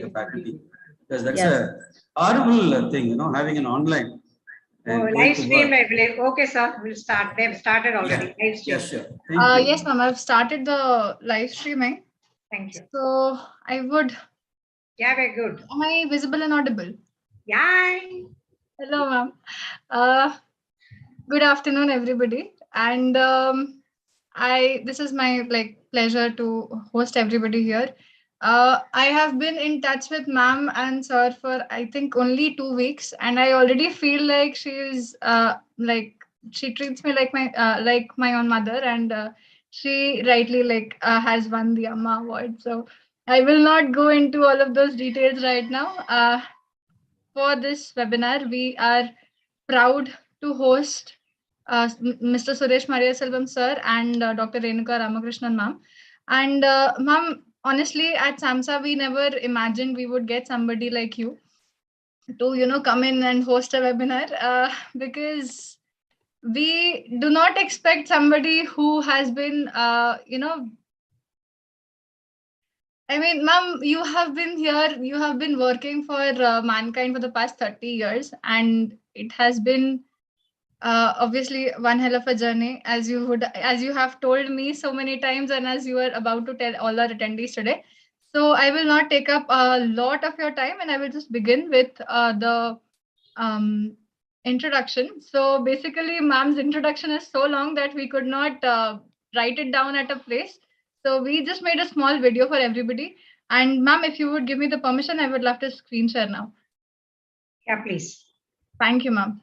the faculty, because that's Yes. a horrible thing, having an online and Oh, going live to stream, work. I believe. Okay, sir. We'll start. They've started Yeah, already. Live stream. yes, sure. Thank you. Yes, ma'am. I've started the live streaming. Thank you. So I would. Yeah, very good. Am I visible and audible? Yeah. Hello, ma'am. Good afternoon, everybody. And this is my pleasure to host everybody here. I have been in touch with ma'am and sir for I think only 2 weeks, and I already feel like she is she treats me like my own mother, and she rightly has won the Amma award. So I will not go into all of those details right now. For this webinar, we are proud to host Mr. Suresh Maria Selvam sir and Dr. Renuka Ramakrishnan ma'am. And ma'am, honestly, at SAMSA, we never imagined we would get somebody like you to, come in and host a webinar because we do not expect somebody who has been, I mean, ma'am, you have been here, you have been working for mankind for the past 30 years, and it has been obviously one hell of a journey, as you have told me so many times, and as you are about to tell all our attendees today. So I will not take up a lot of your time, and I will just begin with the um, introduction. So basically, ma'am's introduction is so long that we could not write it down at a place. So we just made a small video for everybody. And ma'am, if you would give me the permission, I would love to screen share now. Yeah, please. Thank you, ma'am.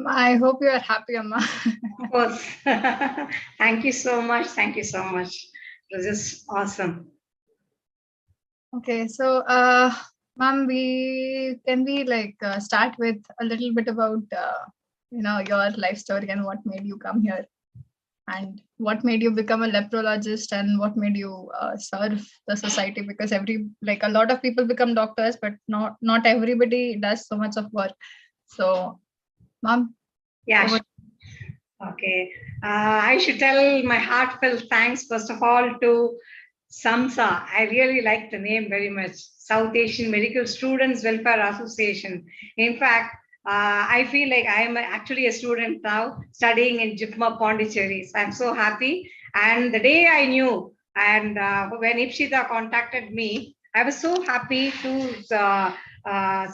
I hope you are happy, Amma. Of course. Thank you so much. Thank you so much. It was just awesome. Okay, so ma'am, we like start with a little bit about your life story and what made you come here and what made you become a leprologist and what made you serve the society, because a lot of people become doctors, but not everybody does so much of work. So, ma'am, Yeah. over. Okay. I should tell my heartfelt thanks, first of all, to SAMSA. I really like the name very much. South Asian Medical Students Welfare Association. In fact, I feel like I am actually a student now studying in JIPMA Pondicherry. So I'm so happy. And the day I knew, and when Ipshita contacted me, I was so happy to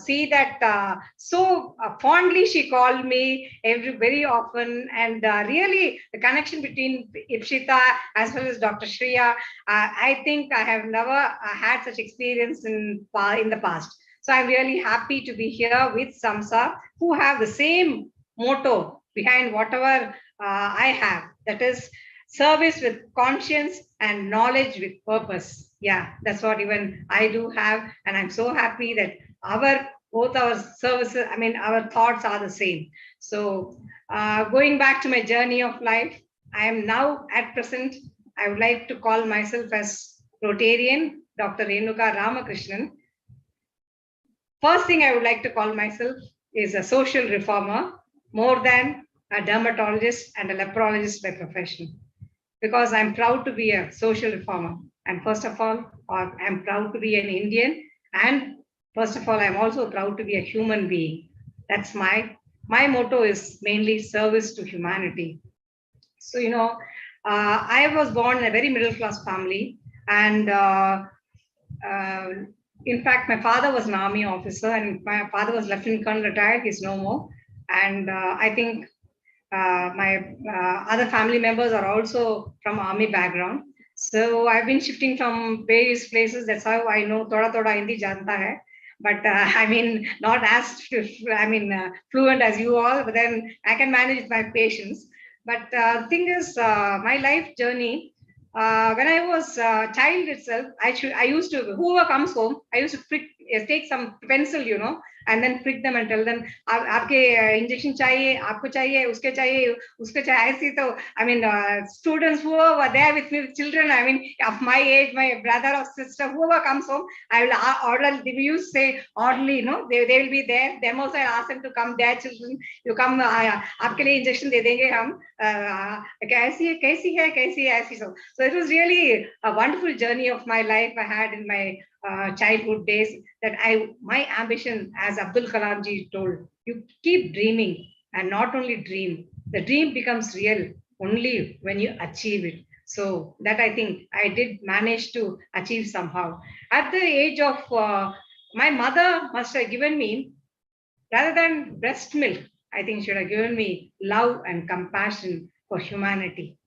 see that so fondly she called me very often, and really the connection between Ipshita as well as Dr. Shriya, I think I have never had such experience in the past. So I'm really happy to be here with Samsa, who have the same motto behind whatever I have. That is service with conscience and knowledge with purpose. Yeah, that's what even I do have, and I'm so happy that our both our services, I mean, our thoughts are the same. So, going back to my journey of life, I am now at present, I would like to call myself as Rotarian, Dr. Renuka Ramakrishnan. First thing I would like to call myself is a social reformer, more than a dermatologist and a leprologist by profession, because I'm proud to be a social reformer. And first of all, I'm proud to be an Indian. And first of all, I'm also proud to be a human being. That's my motto is mainly service to humanity. So, I was born in a very middle class family. And uh, in fact, my father was an army officer, and my father was Lieutenant Colonel retired. He's no more. And I think my other family members are also from army background. So I've been shifting from various places. That's how I know thoda Hindi janta hai. But I mean, not as fluent as you all, but then I can manage with my patience. But the thing is, my life journey, when I was a child itself, I used to, whoever comes home, I used to take some pencil, and then prick them and tell them, आपके injection चाहिए, आपको चाहिए, उसके चाहिए ऐसी तो I mean students who were there with me, children, I mean of my age, my brother or sister, whoever comes home, I will order. We used to say orderly, they will be there. Them also I ask them to come. Their children, you come, आपके लिए injection दे देंगे हम, कैसी है ऐसी. So it was really a wonderful journey of my life I had in my childhood days, that my ambition, as Abdul Kalam ji told, you keep dreaming, and not only dream, the dream becomes real only when you achieve it. So that I think I did manage to achieve somehow. At the age of, my mother must have given me, rather than breast milk, I think she would have given me love and compassion for humanity.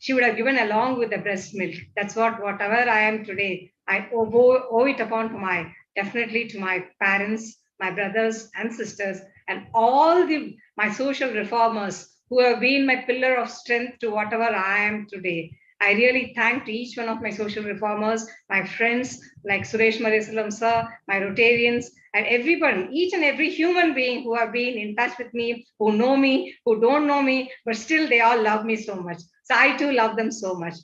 She would have given along with the breast milk. That's whatever I am today, I owe it upon to definitely to my parents, my brothers and sisters, and all my social reformers who have been my pillar of strength to whatever I am today. I really thank each one of my social reformers, my friends like Suresh Marisalam sir, my Rotarians, and everyone, each and every human being who have been in touch with me, who know me, who don't know me, but still they all love me so much. So I too love them so much.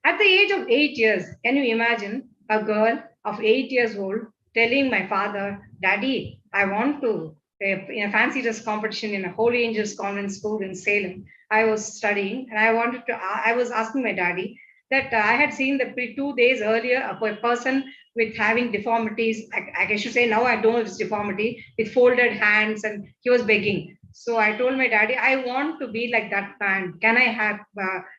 At the age of 8 years, can you imagine a girl of 8 years old telling my father, Daddy, I want to, in a fancy dress competition in a Holy Angels Convent School in Salem, I was studying, and I was asking my daddy that I had seen the 2 days earlier a person with having deformities. I should say now I don't know if it's deformity, with folded hands, and he was begging. So I told my daddy, I want to be like that man. Can I have,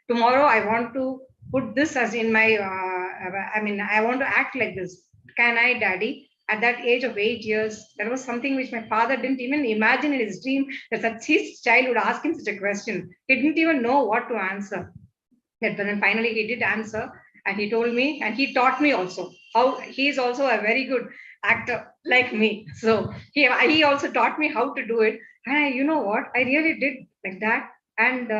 tomorrow I want to put this as in my, I want to act like this. Can I, daddy? At that age of 8 years, that was something which my father didn't even imagine in his dream, that his child would ask him such a question. He didn't even know what to answer. But then finally he did answer, and he told me, and he taught me also how he is also a very good actor like me. So he also taught me how to do it. And you know what? I really did like that. And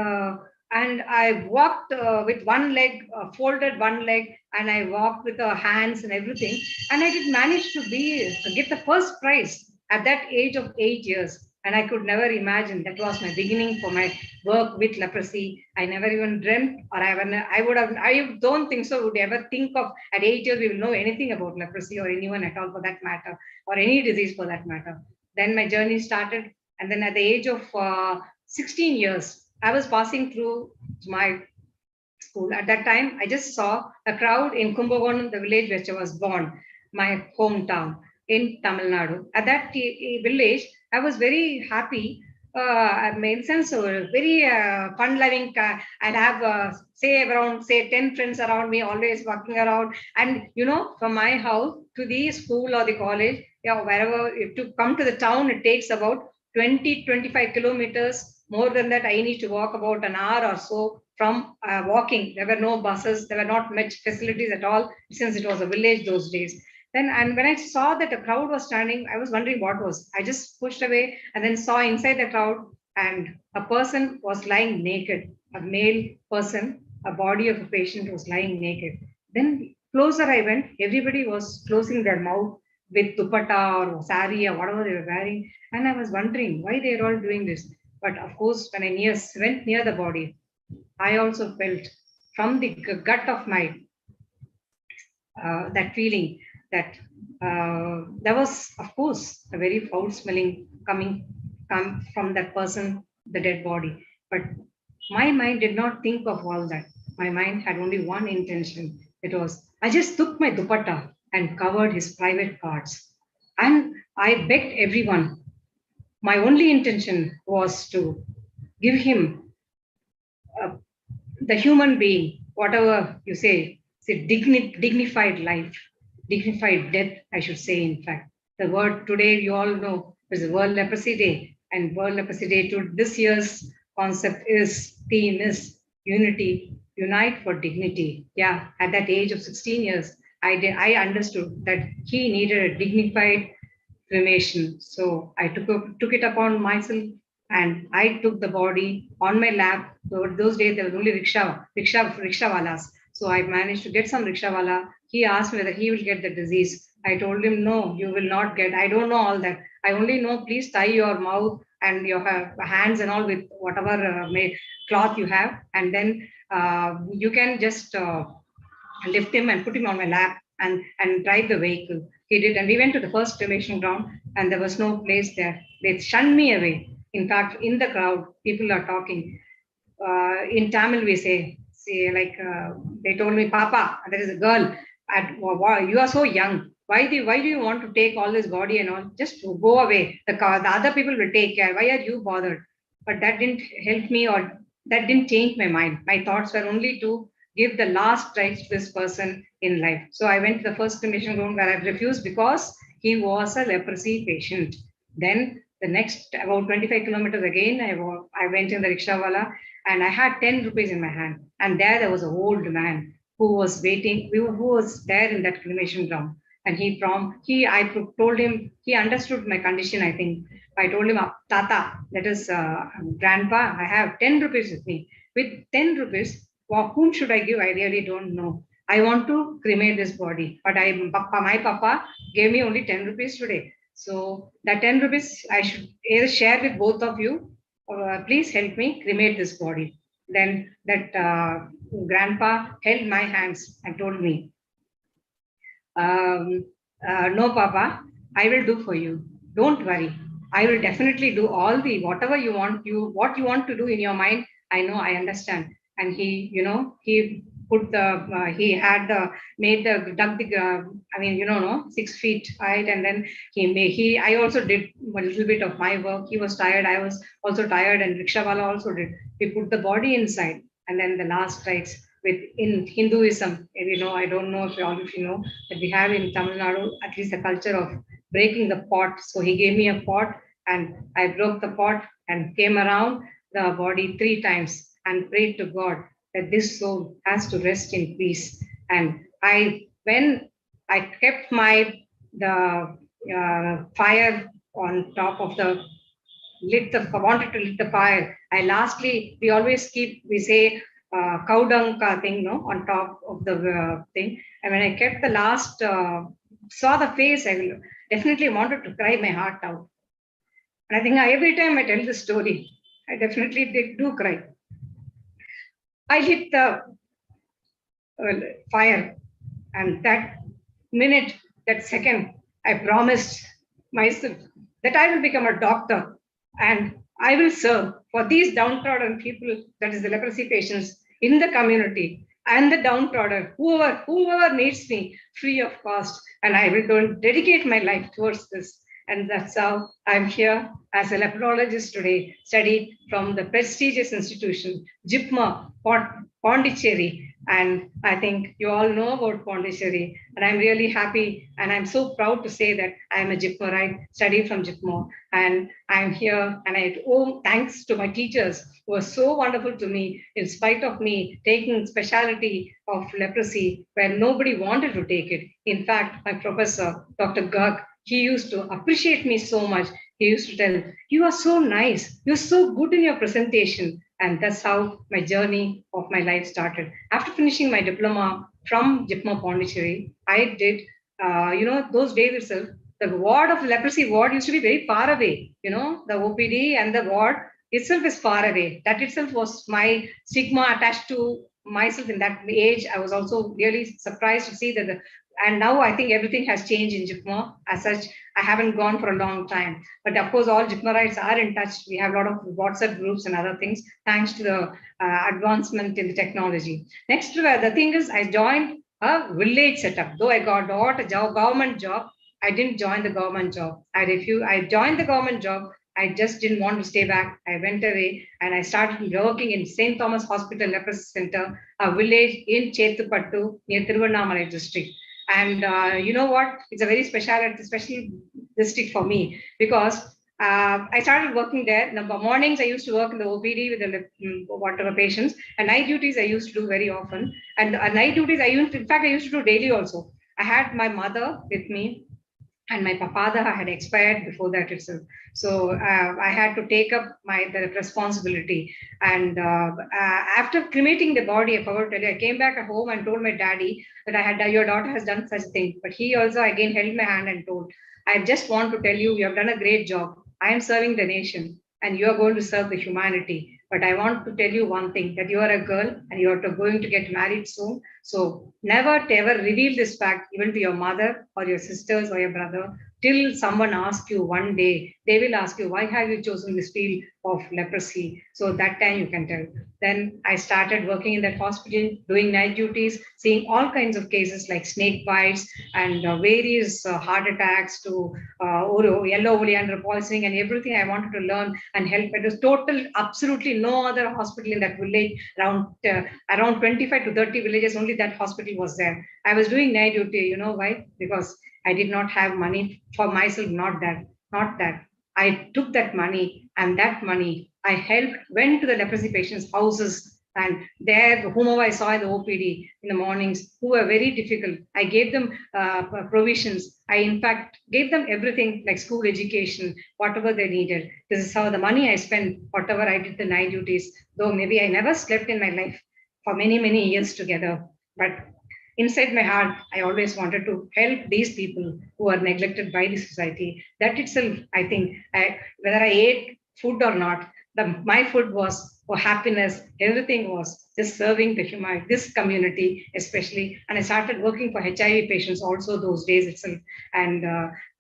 I walked with one leg, folded one leg, and I walked with the hands and everything. And I did manage to get the first prize at that age of 8 years. And I could never imagine that was my beginning for my work with leprosy. I never even dreamt, or I don't think so, would ever think of at 8 years we will know anything about leprosy or anyone at all for that matter, or any disease for that matter. Then my journey started. And then at the age of 16 years, I was passing through my school. At that time, I just saw a crowd in Kumbakonam, the village which I was born, my hometown in Tamil Nadu. At that village, I was very happy. I made sense, so very fun-loving. I'd have say 10 friends around me, always walking around. And from my house to the school or the college, wherever to come to the town, it takes about 20-25 kilometers. More than that, I need to walk about an hour or so from walking. There were no buses, there were not much facilities at all, since it was a village those days. And when I saw that a crowd was standing, I was wondering what was. I just pushed away and then saw inside the crowd, and a person was lying naked, a male person, a body of a patient was lying naked. Then closer I went, everybody was closing their mouth with dupatta or sari or whatever they were wearing. And I was wondering why they are all doing this. But of course, when I went near the body, I also felt from the gut of my that feeling that there was, of course, a very foul smelling come from that person, the dead body. But my mind did not think of all that. My mind had only one intention. It was, I just took my dupatta and covered his private parts. And I begged everyone. My only intention was to give him the human being, whatever you say dignified life, dignified death, I should say, in fact. The word today, you all know, is World Leprosy Day. And World Leprosy Day, to this year's theme is unity, unite for dignity. Yeah, at that age of 16 years, I understood that he needed a dignified cremation. So I took it upon myself, and I took the body on my lap. So those days there was only rickshawalas. So I managed to get some rickshawala. He asked me whether he will get the disease. I told him, no, you will not get. I don't know all that. I only know, please tie your mouth and your hands and all with whatever cloth you have, and then you can just lift him and put him on my lap and drive the vehicle. He did, and we went to the first cremation ground, and there was no place there. They shunned me away. In fact, in the crowd, people are talking. In Tamil, we say like they told me, Papa, there is a girl. You are so young. Why do you want to take all this body and all? Just go away. The other people will take care. Why are you bothered? But that didn't help me, or that didn't change my mind. My thoughts were only to give the last rites to this person in life. So I went to the first cremation ground, where I refused because he was a leprosy patient. Then the next about 25 kilometers again, I went in the rickshawala, and I had 10 rupees in my hand. And there was an old man who was waiting, who was there in that cremation ground. And I told him, he understood my condition, I think. I told him, Tata, that is Grandpa, I have 10 rupees with me. With 10 rupees, whom should I give? I really don't know. I want to cremate this body, but my papa gave me only 10 rupees today. So that 10 rupees I should either share with both of you, or please help me cremate this body. Then that grandpa held my hands and told me, no, Papa, I will do for you. Don't worry. I will definitely do all whatever you want, what you want to do in your mind. I know, I understand. And he put he had dug the, 6 feet height. And then I also did a little bit of my work. He was tired. I was also tired. And Rikshawala also did. We put the body inside. And then the last rites in Hinduism, I don't know if all of you know, that we have in Tamil Nadu, at least the culture of breaking the pot. So he gave me a pot, and I broke the pot and came around the body 3 times and prayed to God that this soul has to rest in peace. And when I kept my the fire on top of the wanted to lit the fire. We always we say cow dung thing, no, on top of the thing. And when I kept the last, saw the face, I definitely wanted to cry my heart out. And I think every time I tell the story, I definitely do cry. I lit the fire, and that minute, that second, I promised myself that I will become a doctor and I will serve for these downtrodden people, that is the leprosy patients in the community and the downtrodden, whoever needs me, free of cost. And I will dedicate my life towards this. And that's how I'm here as a leprologist today, studied from the prestigious institution, JIPMA, Pondicherry. And I think you all know about Pondicherry. And I'm really happy and I'm so proud to say that I'm a JIPMA, studied from JIPMA. And I'm here and I owe thanks to my teachers who were so wonderful to me in spite of me taking specialty of leprosy where nobody wanted to take it. In fact, my professor, Dr. Garg, he used to appreciate me so much. He used to tell, you are so nice. You're so good in your presentation. And that's how my journey of my life started. After finishing my diploma from JIPMA Pondicherry, I did, those days itself, the ward of leprosy ward used to be very far away. The OPD and the ward itself is far away. That itself was my stigma attached to myself in that age. I was also really surprised to see that and now I think everything has changed in JIPMA. As such, I haven't gone for a long time. But of course, all JIPMAites are in touch. We have a lot of WhatsApp groups and other things, thanks to the advancement in the technology. Next, the thing is, I joined a village setup. Though I got a government job, I didn't join the government job. I joined the government job. I just didn't want to stay back. I went away and I started working in St. Thomas Hospital Leprosy Center, a village in Chetupattu near Tiruvannamalai district. And you know what? It's a very special district for me because I started working there. In the mornings, I used to work in the OPD with the whatever patients, and night duties I used to do very often. And night duties I used to do daily also. I had my mother with me, and my father had expired before that itself. So I had to take up the responsibility. And after cremating the body, I forgot to tell you, I came back at home and told my daddy that your daughter has done such a thing. But he also again held my hand and told, I just want to tell you, you have done a great job. I am serving the nation and you are going to serve the humanity. But I want to tell you one thing, that you are a girl and you are going to get married soon. So never ever reveal this fact even to your mother or your sisters or your brother till someone asks you one day. They will ask you, why have you chosen this field of leprosy? So that time you can tell. Then I started working in that hospital, doing night duties, seeing all kinds of cases like snake bites and various heart attacks to yellow oleander poisoning and everything I wanted to learn and help. It was total, absolutely no other hospital in that village. Around 25 to 30 villages, only that hospital was there. I was doing night duty. You know why? Because I did not have money for myself. Not that. I took that money, and that money I went to the leprosy patients' houses, and there, whomever I saw in the OPD in the mornings, who were very difficult, I gave them provisions. I, in fact, gave them everything like school education, whatever they needed. This is how the money I spent, whatever I did the night duties, though maybe I never slept in my life for many, many years together. But inside my heart, I always wanted to help these people who are neglected by the society. That itself, I think, whether I ate food or not, my food was for happiness. Everything was just serving this community, especially. And I started working for HIV patients also those days itself. And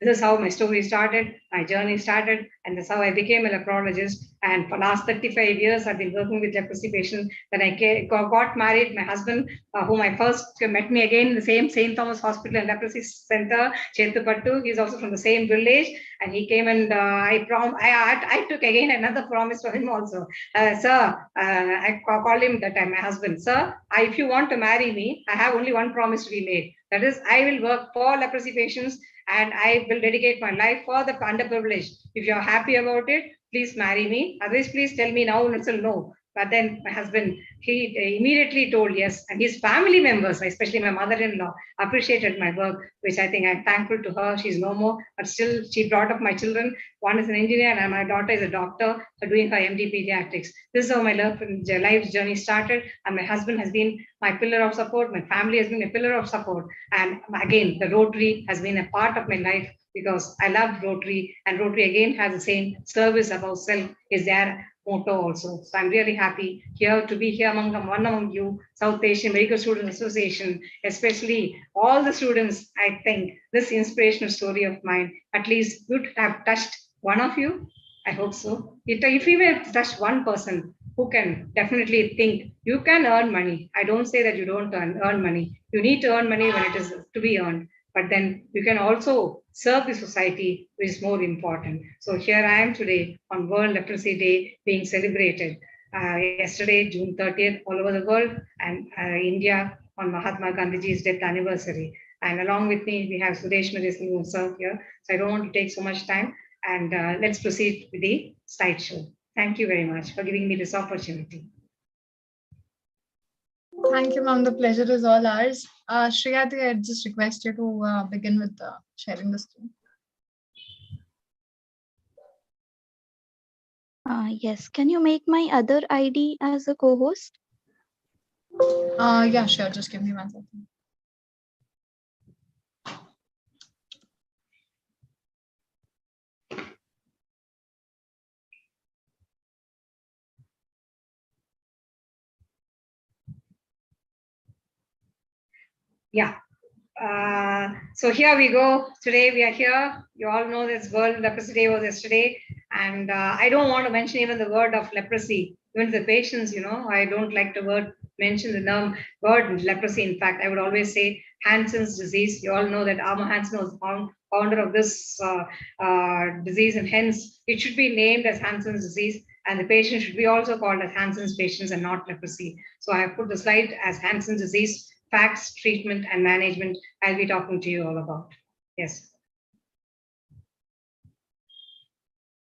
this is how my story started, my journey started, and that's how I became a leprologist. And for last 35 years, I've been working with leprosy patients. Then I got married. My husband, whom I first met me again in the same St. Thomas Hospital and Leprosy Center, Chetupattu. He's also from the same village. And he came and I took again another promise from him also. Sir, I called him that time, my husband. Sir, if you want to marry me, I have only one promise to be made. That is, I will work for leprosy patients and I will dedicate my life for the underprivileged. If you're happy about it, please marry me. Otherwise, please tell me now and say no. But then my husband, he immediately told yes. And his family members, especially my mother-in-law, appreciated my work, which I think I'm thankful to her. She's no more, but still she brought up my children. One is an engineer and my daughter is a doctor doing her MD pediatrics. This is how my life journey started. And my husband has been my pillar of support. My family has been a pillar of support. And again, the Rotary has been a part of my life because I love Rotary, and Rotary again has the same service above self is their motto also. So I'm really happy here to be here among you, South Asian Medical Students Association, especially all the students. I think this inspirational story of mine, at least would have touched one of you. I hope so. If you have touched one person who can definitely think you can earn money. I don't say that you don't earn money. You need to earn money when it is to be earned. But then you can also serve the society, which is more important. So here I am today on World Leprosy Day being celebrated. Yesterday, June 30th, all over the world, and India on Mahatma Gandhiji's death anniversary. And along with me, we have Suresh Medicine himself here. So I don't want to take so much time. And let's proceed with the slideshow. Thank you very much for giving me this opportunity. Thank you, ma'am. The pleasure is all ours. Shriyati, I just request you to begin with sharing the screen. Yes. Can you make my other ID as a co-host? Yeah, sure. Just give me 1 second. Yeah. So here we go. Today we are here. You all know this World Leprosy Day was yesterday. And I don't want to mention even the word of leprosy. Even the patients, I don't like to mention the word leprosy. In fact, I would always say Hansen's disease. You all know that Arthur Hansen was founder of this disease, and hence it should be named as Hansen's disease. And the patient should be also called as Hansen's patients and not leprosy. So I have put the slide as Hansen's disease. Facts, treatment, and management, I'll be talking to you all about. Yes.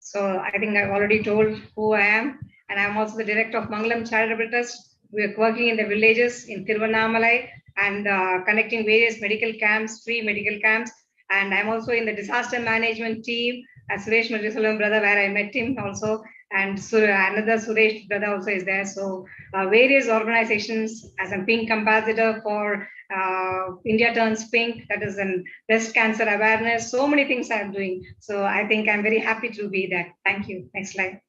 So I think I've already told who I am, and I'm also the director of Mangalam Charitable Trust. We're working in the villages in Tiruvannamalai and connecting various medical camps, free medical camps. And I'm also in the disaster management team as Suresh Madhusulam brother, where I met him also. And another Suresh brother also is there. So various organizations as a pink ambassador for India Turns Pink, that is in breast cancer awareness. So many things I'm doing. So I think I'm very happy to be there. Thank you. Next slide.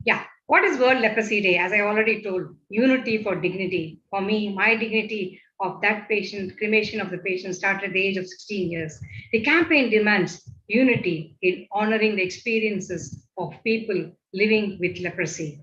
Yeah. What is World Leprosy Day? As I already told, unity for dignity. For me, my dignity of that patient, cremation of the patient started at the age of 16 years. The campaign demands unity in honoring the experiences of people living with leprosy.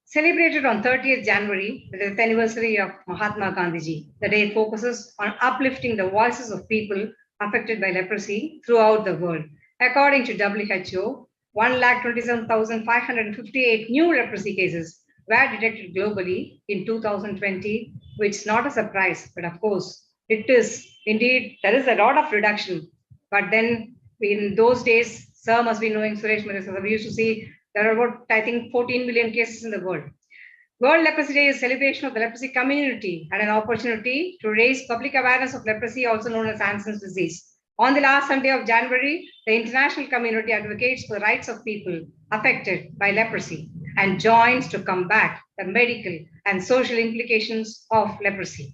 Celebrated on 30th January, the death anniversary of Mahatma Gandhiji. The day focuses on uplifting the voices of people affected by leprosy throughout the world. According to WHO, 127,558 new leprosy cases were detected globally in 2020, which is not a surprise, but of course, it is indeed, there is a lot of reduction. But then in those days, sir must be knowing, Suresh Madhusulam, we used to see there are about, I think, 14 million cases in the world. World Leprosy Day is a celebration of the leprosy community and an opportunity to raise public awareness of leprosy, also known as Hansen's disease. On the last Sunday of January, the international community advocates for the rights of people affected by leprosy and joins to combat the medical and social implications of leprosy.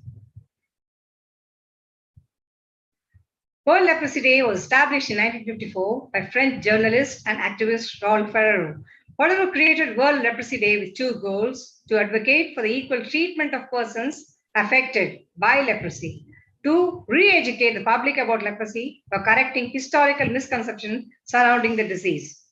World Leprosy Day was established in 1954 by French journalist and activist Raoul Ferrero. Ferrero created World Leprosy Day with two goals: to advocate for the equal treatment of persons affected by leprosy, to re-educate the public about leprosy by correcting historical misconceptions surrounding the disease.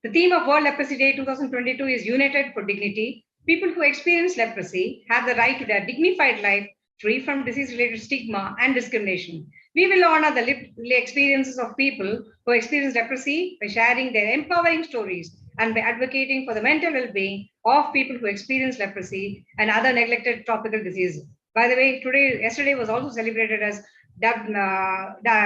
The theme of World Leprosy Day 2022 is United for Dignity. People who experience leprosy have the right to their dignified life, free from disease-related stigma and discrimination. We will honor the lived experiences of people who experience leprosy by sharing their empowering stories and by advocating for the mental well-being of people who experience leprosy and other neglected tropical diseases. By the way, yesterday was also celebrated as World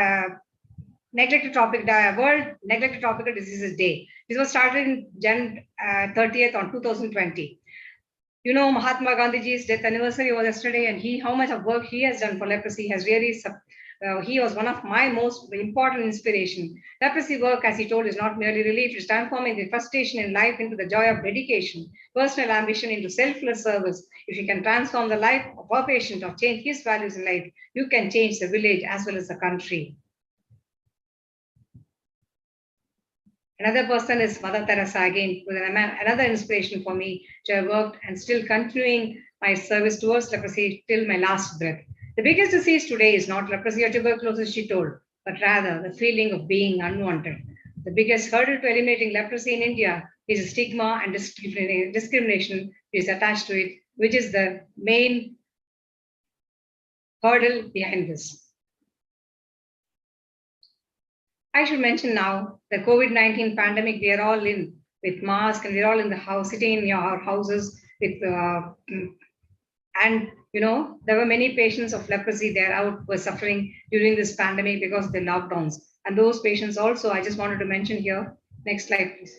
Neglected Tropical Diseases Day. This was started in Jan 30th on 2020. You know, Mahatma Gandhiji's death anniversary was yesterday, and how much of work he has done for leprosy has really, he was one of my most important inspiration. Leprosy work, as he told, is not merely relief, it's transforming the frustration in life into the joy of dedication, personal ambition into selfless service. If you can transform the life of a patient or change his values in life, you can change the village as well as the country. Another person is Mother Teresa again, with another inspiration for me to have worked and still continuing my service towards leprosy till my last breath. The biggest disease today is not leprosy or tuberculosis, she told, but rather the feeling of being unwanted. The biggest hurdle to eliminating leprosy in India is the stigma and discrimination which is attached to it, which is the main hurdle behind this. I should mention now the COVID-19 pandemic, we are all in with masks and we're all in the house, sitting in our houses with, and you know, there were many patients of leprosy there out were suffering during this pandemic because of the lockdowns. And those patients also, I just wanted to mention here. Next slide, please.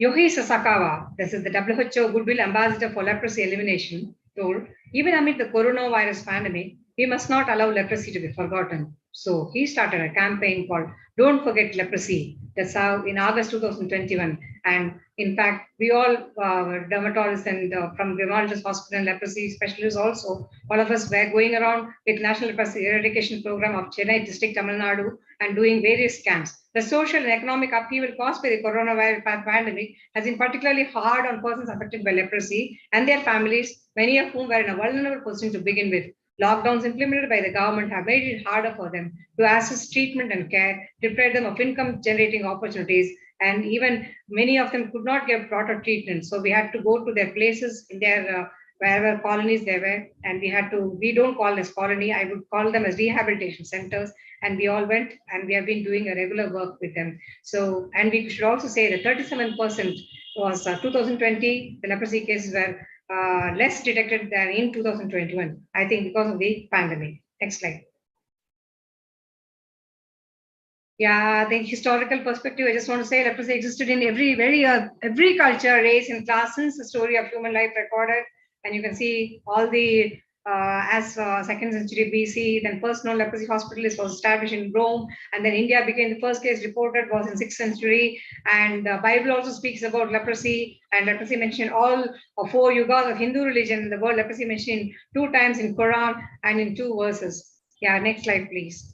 Yohei Sasakawa, this is the WHO Goodwill Ambassador for Leprosy Elimination, told, even amid the coronavirus pandemic, we must not allow leprosy to be forgotten. So he started a campaign called Don't Forget Leprosy. That's how in August 2021. And in fact, we all dermatologists and from dermatologist hospital and leprosy specialists also, all of us were going around with National Leprosy Eradication Program of Chennai District, Tamil Nadu, and doing various camps. The social and economic upheaval caused by the coronavirus pandemic has been particularly hard on persons affected by leprosy and their families, many of whom were in a vulnerable position to begin with. Lockdowns implemented by the government have made it harder for them to access treatment and care, deprived them of income-generating opportunities, and even many of them could not get proper treatment. So we had to go to their places in their wherever colonies they were, and we don't call this colony, I would call them as rehabilitation centers, and we all went and we have been doing a regular work with them. So, and we should also say that 37% was 2020, the leprosy cases were less detected than in 2021, I think because of the pandemic. Next slide. Yeah, the historical perspective, I just want to say leprosy existed in every culture, race, and class since the story of human life recorded. And you can see all the as 2nd century BC, then first known leprosy hospital was established in Rome, and then India became the first case reported was in 6th century. And the Bible also speaks about leprosy, and leprosy mentioned all 4 yugas of Hindu religion. The word leprosy mentioned 2 times in Quran and in 2 verses. Yeah, next slide, please.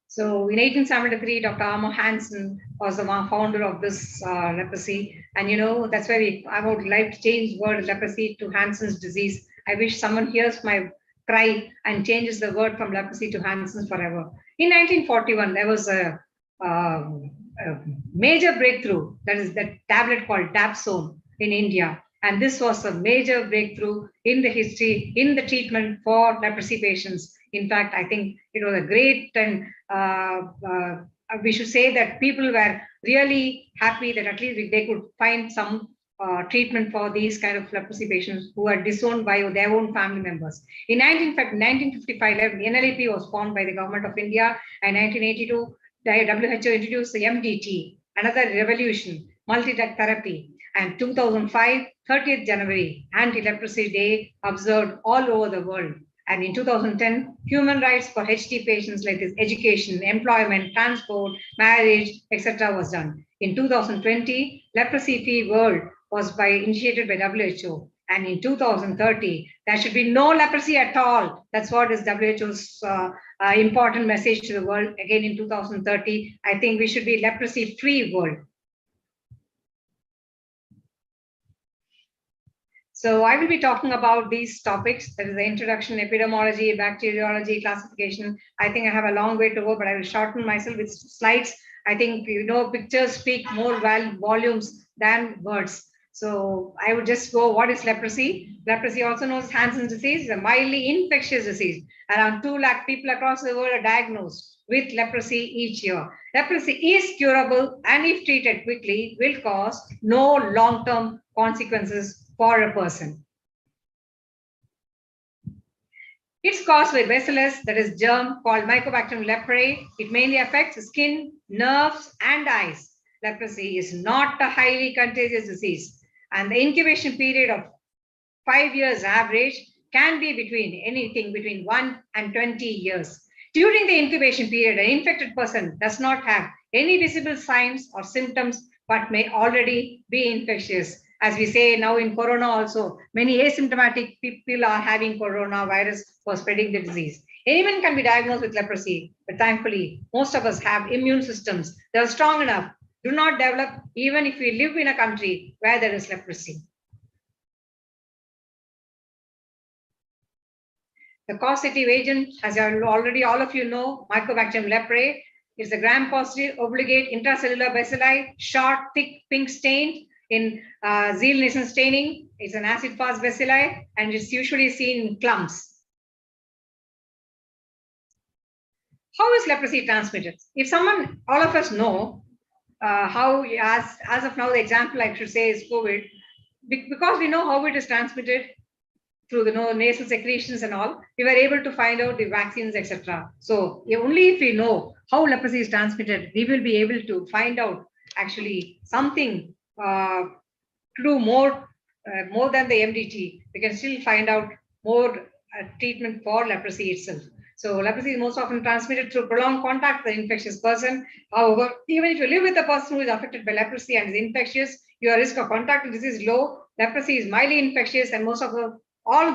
So in 1873, Dr. Amo Hansen was the founder of this leprosy. And you know, that's why I would like to change the word leprosy to Hansen's disease. I wish someone hears my cry and changes the word from leprosy to Hansen's forever. In 1941, there was a major breakthrough, that is that tablet called Dapsone in India. And this was a major breakthrough in the history, in the treatment for leprosy patients. In fact, I think it was a great, and we should say that people were really happy that at least they could find some treatment for these kind of leprosy patients who are disowned by their own family members. In 1955, NLEP was formed by the government of India, and 1982, the WHO introduced the MDT, another revolution, multi-drug therapy. And 2005, 30th January, Anti-Leprosy Day observed all over the world. And in 2010, human rights for HT patients like this, education, employment, transport, marriage, etc. was done. In 2020, Leprosy-Free World was initiated by WHO. And in 2030, there should be no leprosy at all. That's what is WHO's important message to the world. Again, in 2030, I think we should be leprosy-free world. So I will be talking about these topics. That is the introduction, epidemiology, bacteriology, classification. I think I have a long way to go, but I will shorten myself with slides. I think, you know, pictures speak more volumes than words. So I would just go, what is leprosy? Leprosy, also known as Hansen's disease, is a mildly infectious disease. Around 2 lakh people across the world are diagnosed with leprosy each year. Leprosy is curable, and if treated quickly, will cause no long-term consequences for a person. It's caused by bacillus, that is germ called Mycobacterium leprae. It mainly affects the skin, nerves, and eyes. Leprosy is not a highly contagious disease, and the incubation period of 5 years average can be anything between 1 and 20 years. During the incubation period, an infected person does not have any visible signs or symptoms, but may already be infectious. As we say now in corona also, many asymptomatic people are having coronavirus for spreading the disease. Anyone can be diagnosed with leprosy, but thankfully, most of us have immune systems that are strong enough, do not develop even if we live in a country where there is leprosy. The causative agent, as already all of you know, Mycobacterium leprae, is a gram-positive obligate intracellular bacilli, short, thick, pink stained in Zeal-Nielsen staining. It's an acid-fast bacilli, and it's usually seen in clumps. How is leprosy transmitted? If someone, all of us know how, as of now, the example I should say is COVID, because we know how it is transmitted through the nasal secretions and all, we were able to find out the vaccines, etc. So only if we know how leprosy is transmitted, we will be able to find out actually something to do more than the MDT. We can still find out more treatment for leprosy itself. So leprosy is most often transmitted through prolonged contact with the infectious person. However, even if you live with a person who is affected by leprosy and is infectious, your risk of contact with disease is low. Leprosy is mildly infectious, and most of the whole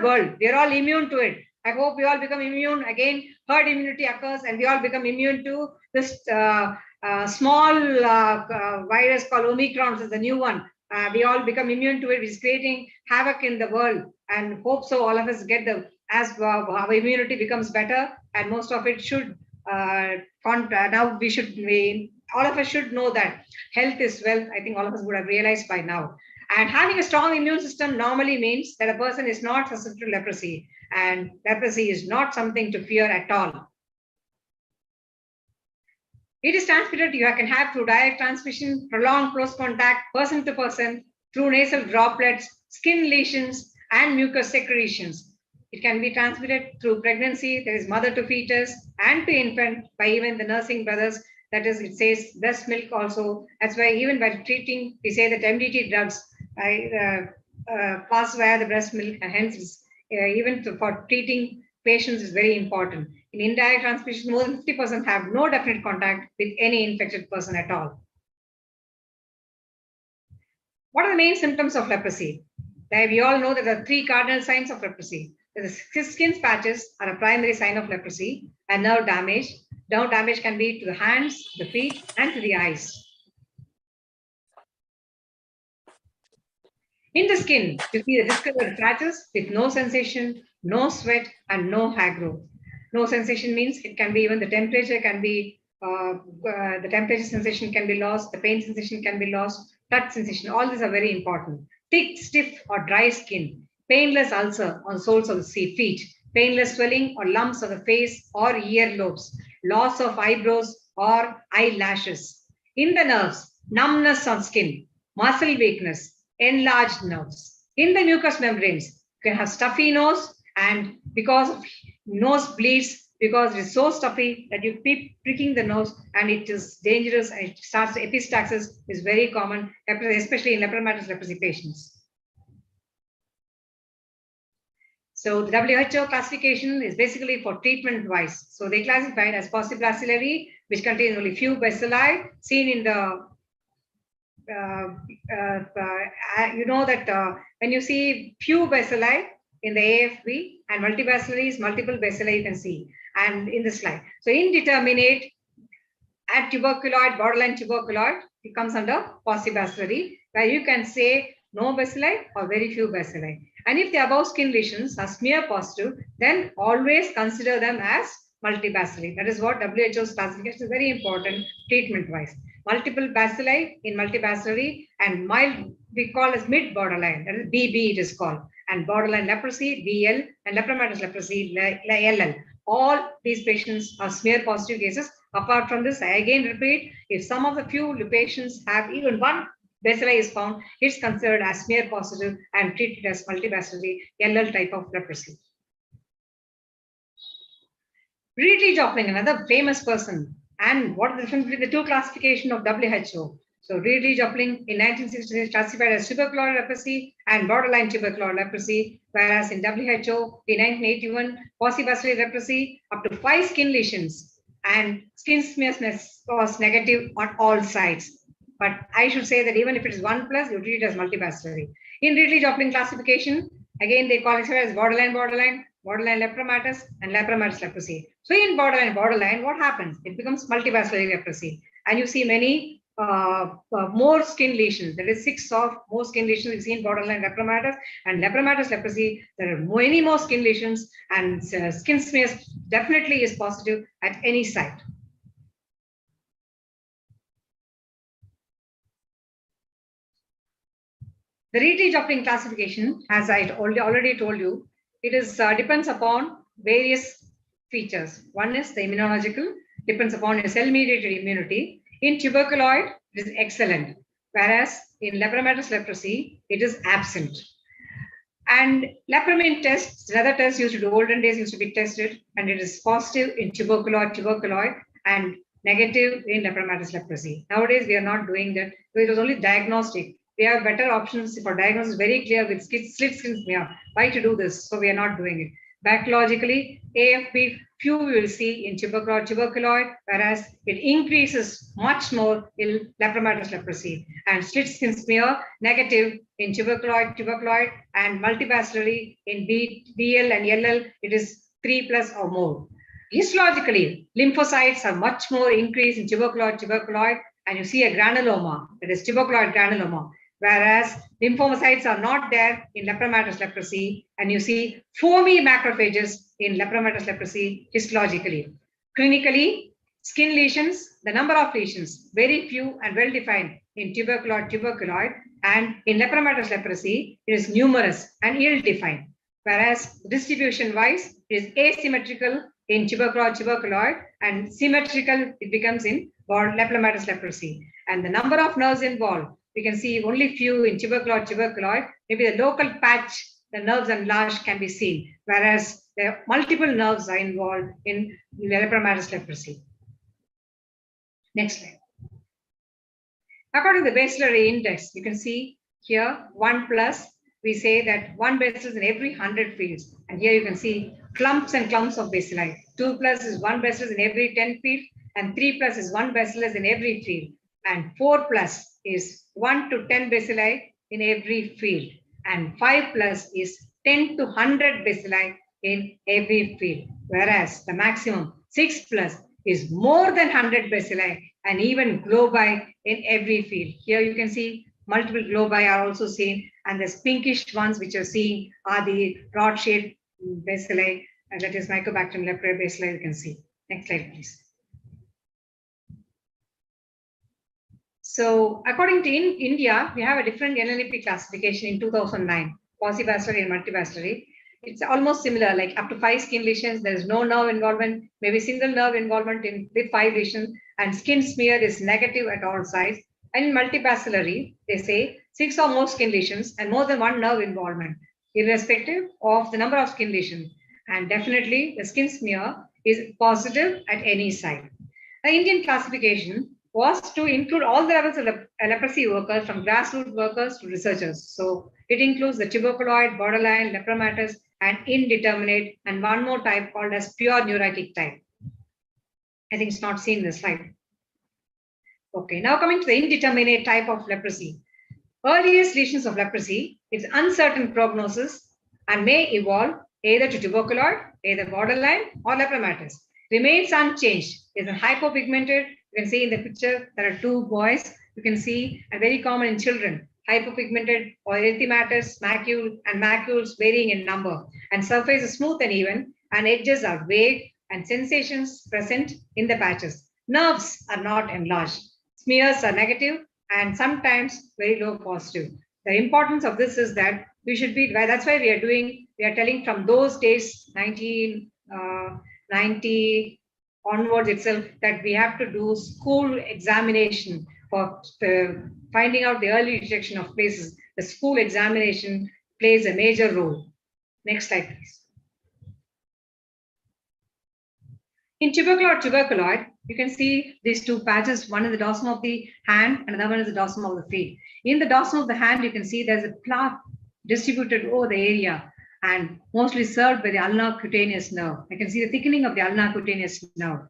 world, we are all immune to it. I hope we all become immune. Again, herd immunity occurs, and we all become immune to this small virus called Omicron, is the new one. We all become immune to it, which is creating havoc in the world, and hope so all of us get as our immunity becomes better, and most of it should now all of us should know that health is wealth. I think all of us would have realized by now. And having a strong immune system normally means that a person is not susceptible to leprosy, and leprosy is not something to fear at all. It is transmitted, you can have through direct transmission, prolonged close contact, person to person, through nasal droplets, skin lesions, and mucus secretions. It can be transmitted through pregnancy, that is mother to fetus, and to infant by even the nursing brothers. That is, it says breast milk also. That's why even by treating, we say that MDT drugs pass via the breast milk, and hence even for treating patients is very important. In indirect transmission, more than 50% have no definite contact with any infected person at all. What are the main symptoms of leprosy? We all know that there are 3 cardinal signs of leprosy. The skin patches are a primary sign of leprosy, and nerve damage. Nerve damage can be to the hands, the feet, and to the eyes. In the skin, you see the discolored patches with no sensation, no sweat, and no hair growth. No sensation means it can be even the temperature can be, the temperature sensation can be lost, the pain sensation can be lost, touch sensation. All these are very important. Thick, stiff, or dry skin. Painless ulcer on soles of the feet. Painless swelling or lumps on the face or earlobes. Loss of eyebrows or eyelashes. In the nerves, numbness on skin, muscle weakness, enlarged nerves. In the mucous membranes, you can have stuffy nose, and because of nose bleeds, because it is so stuffy that you keep pricking the nose, and it is dangerous, and it starts epistaxis is very common, especially in lepromatous leprosy patients. So the WHO classification is basically for treatment wise. So they classify it as possibacillary, which contains only few bacilli seen in the you know that when you see few bacilli in the AFB, and multibacillary is multiple bacilli you can see, and in the slide. So indeterminate at tuberculoid, borderline tuberculoid, it comes under possibacillary, where you can say no bacilli or very few bacilli. And if the above skin lesions are smear positive, then always consider them as multibacillary. That is what WHO's classification is very important treatment wise. Multiple bacilli in multibacillary and mild we call as mid borderline, that is BB it is called, and borderline leprosy, BL, and lepromatous leprosy, LL. All these patients are smear positive cases. Apart from this, I again repeat, if some of the few patients have even one bacilli is found, it's considered as smear positive and treated as multibacillary LL type of leprosy. Ridley Joplin, another famous person. And what is the difference between the two classifications of WHO? So Ridley Joplin in 1966 classified as tubercular leprosy and borderline tubercular leprosy, whereas in WHO in 1981, paucibacillary leprosy up to 5 skin lesions and skin smearness was negative on all sides. But I should say that even if it is 1+, you treat it as multibacillary. In Ridley Joplin classification, again they call it as borderline lepromatous, and lepromatous leprosy. So in borderline, what happens? It becomes multibacillary leprosy, and you see many more skin lesions. There is 6 of more skin lesions you see in borderline lepromatous, and lepromatous leprosy. There are many more skin lesions, and skin smears definitely is positive at any site. The Ridley Joplin classification, as I already told you, it is depends upon various features. One is the immunological, depends upon your cell-mediated immunity. In tuberculoid, it is excellent, whereas in lepromatous leprosy, it is absent. And lepromin tests, another test used to do olden days used to be tested, and it is positive in tuberculoid, and negative in lepromatous leprosy. Nowadays, we are not doing that. So it was only diagnostic. We have better options for diagnosis, very clear with slit skin smear. Why to do this? So we are not doing it. Bacteriologically, AFP few you will see in tuberculoid, whereas it increases much more in lepromatous leprosy. And slit skin smear, negative in tuberculoid, and multibacillary in BL and LL, it is 3+ or more. Histologically, lymphocytes are much more increased in tuberculoid, and you see a granuloma, that is tuberculoid granuloma, whereas lymphocytes are not there in lepromatous leprosy, and you see foamy macrophages in lepromatous leprosy histologically. Clinically, skin lesions, the number of lesions, very few and well defined in tuberculoid, and in lepromatous leprosy, it is numerous and ill defined, whereas distribution wise, it is asymmetrical in tuberculoid, and symmetrical it becomes in lepromatous leprosy. And the number of nerves involved, we can see only few in tuberculoid, maybe the local patch, the nerves enlarged can be seen, whereas there are multiple nerves are involved in lepromatous leprosy. Next slide. According to the bacillary index, you can see here 1+, we say that 1 bacillus in every 100 fields. And here you can see clumps and clumps of bacilli. 2+ is 1 bacillus in every 10 fields, and 3+ is 1 bacillus in every field. And 4+ is 1 to 10 bacilli in every field. And 5+ is 10 to 100 bacilli in every field. Whereas the maximum 6+ is more than 100 bacilli and even globi in every field. Here you can see multiple globi are also seen, and the pinkish ones which are seen are the rod-shaped bacilli, and that is Mycobacterium leprae bacilli you can see. Next slide, please. So according to India, we have a different NNEP classification in 2009, paucibacillary and multibacillary. It's almost similar, like up to 5 skin lesions, there is no nerve involvement, maybe single nerve involvement with 5 lesions, and skin smear is negative at all sides. And in multibacillary, they say 6 or more skin lesions and more than 1 nerve involvement, irrespective of the number of skin lesions. And definitely the skin smear is positive at any site. The Indian classification was to include all the levels of leprosy workers, from grassroots workers to researchers. So it includes the tuberculoid, borderline, lepromatous, and indeterminate, and one more type called as pure neuritic type. I think it's not seen in the slide. Okay, now coming to the indeterminate type of leprosy. Earliest lesions of leprosy, it's uncertain prognosis and may evolve either to tuberculoid, either borderline, or lepromatous. Remains unchanged. Is hypopigmented. You can see in the picture, there are 2 boys. You can see, and very common in children, hypopigmented or erythematous macules varying in number. And surface is smooth and even, and edges are vague, and sensations present in the patches. Nerves are not enlarged. Smears are negative and sometimes very low positive. The importance of this is that we should be, that's why we are telling from those days, 1990 onwards itself, that we have to do school examination for finding out the early detection of places. The school examination plays a major role. Next slide, please. In tuberculoid, you can see these two patches. One is the dorsum of the hand, and another one is the dorsum of the feet. In the dorsum of the hand, you can see there's a plaque distributed over the area and mostly served by the ulnar cutaneous nerve. I can see the thickening of the ulnar cutaneous nerve.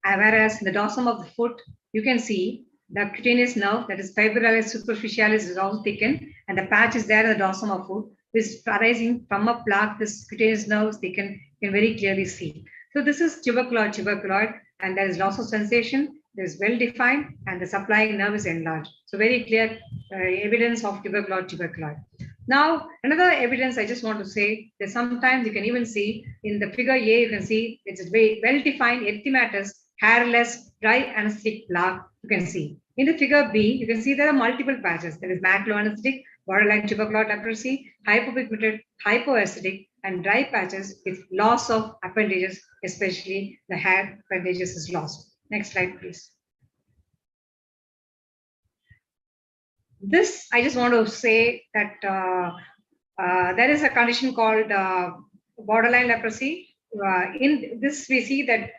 Whereas in the dorsum of the foot, you can see the cutaneous nerve, that is fibrillaris superficialis, is also thickened, and the patch is there in the dorsum of foot. This is arising from a plaque. This cutaneous nerve is thickened. You can very clearly see. So this is tuberculoid, and there is loss of sensation. There is well defined, and the supplying nerve is enlarged. So very clear evidence of tuberculoid. Now, another evidence I just want to say that sometimes you can even see in the figure A, you can see it's a very well-defined erythematous, hairless, dry anesthetic plaque. You can see. In the figure B, you can see there are multiple patches. There is maculoanesthetic, borderline tuberculoid leprosy, hypopigmented, hypoacidic, and dry patches with loss of appendages, especially the hair appendages is lost. Next slide, please. This, I just want to say that there is a condition called borderline leprosy. In this, we see that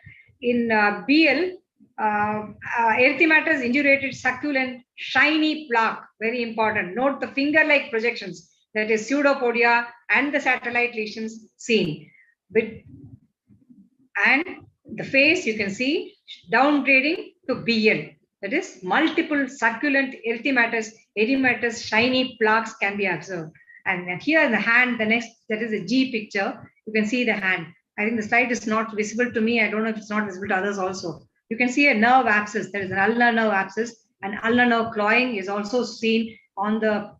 in BL, erythematous, indurated, succulent, shiny plaque, very important. Note the finger-like projections, that is pseudopodia and the satellite lesions seen. And the face, you can see downgrading to BL. That is, multiple succulent erythematous, shiny plaques can be observed. And here in the hand, the next, that is a G picture, you can see the hand. I think the slide is not visible to me. I don't know if it's not visible to others also. You can see a nerve abscess. There is an ulnar nerve abscess, and ulnar nerve clawing is also seen on the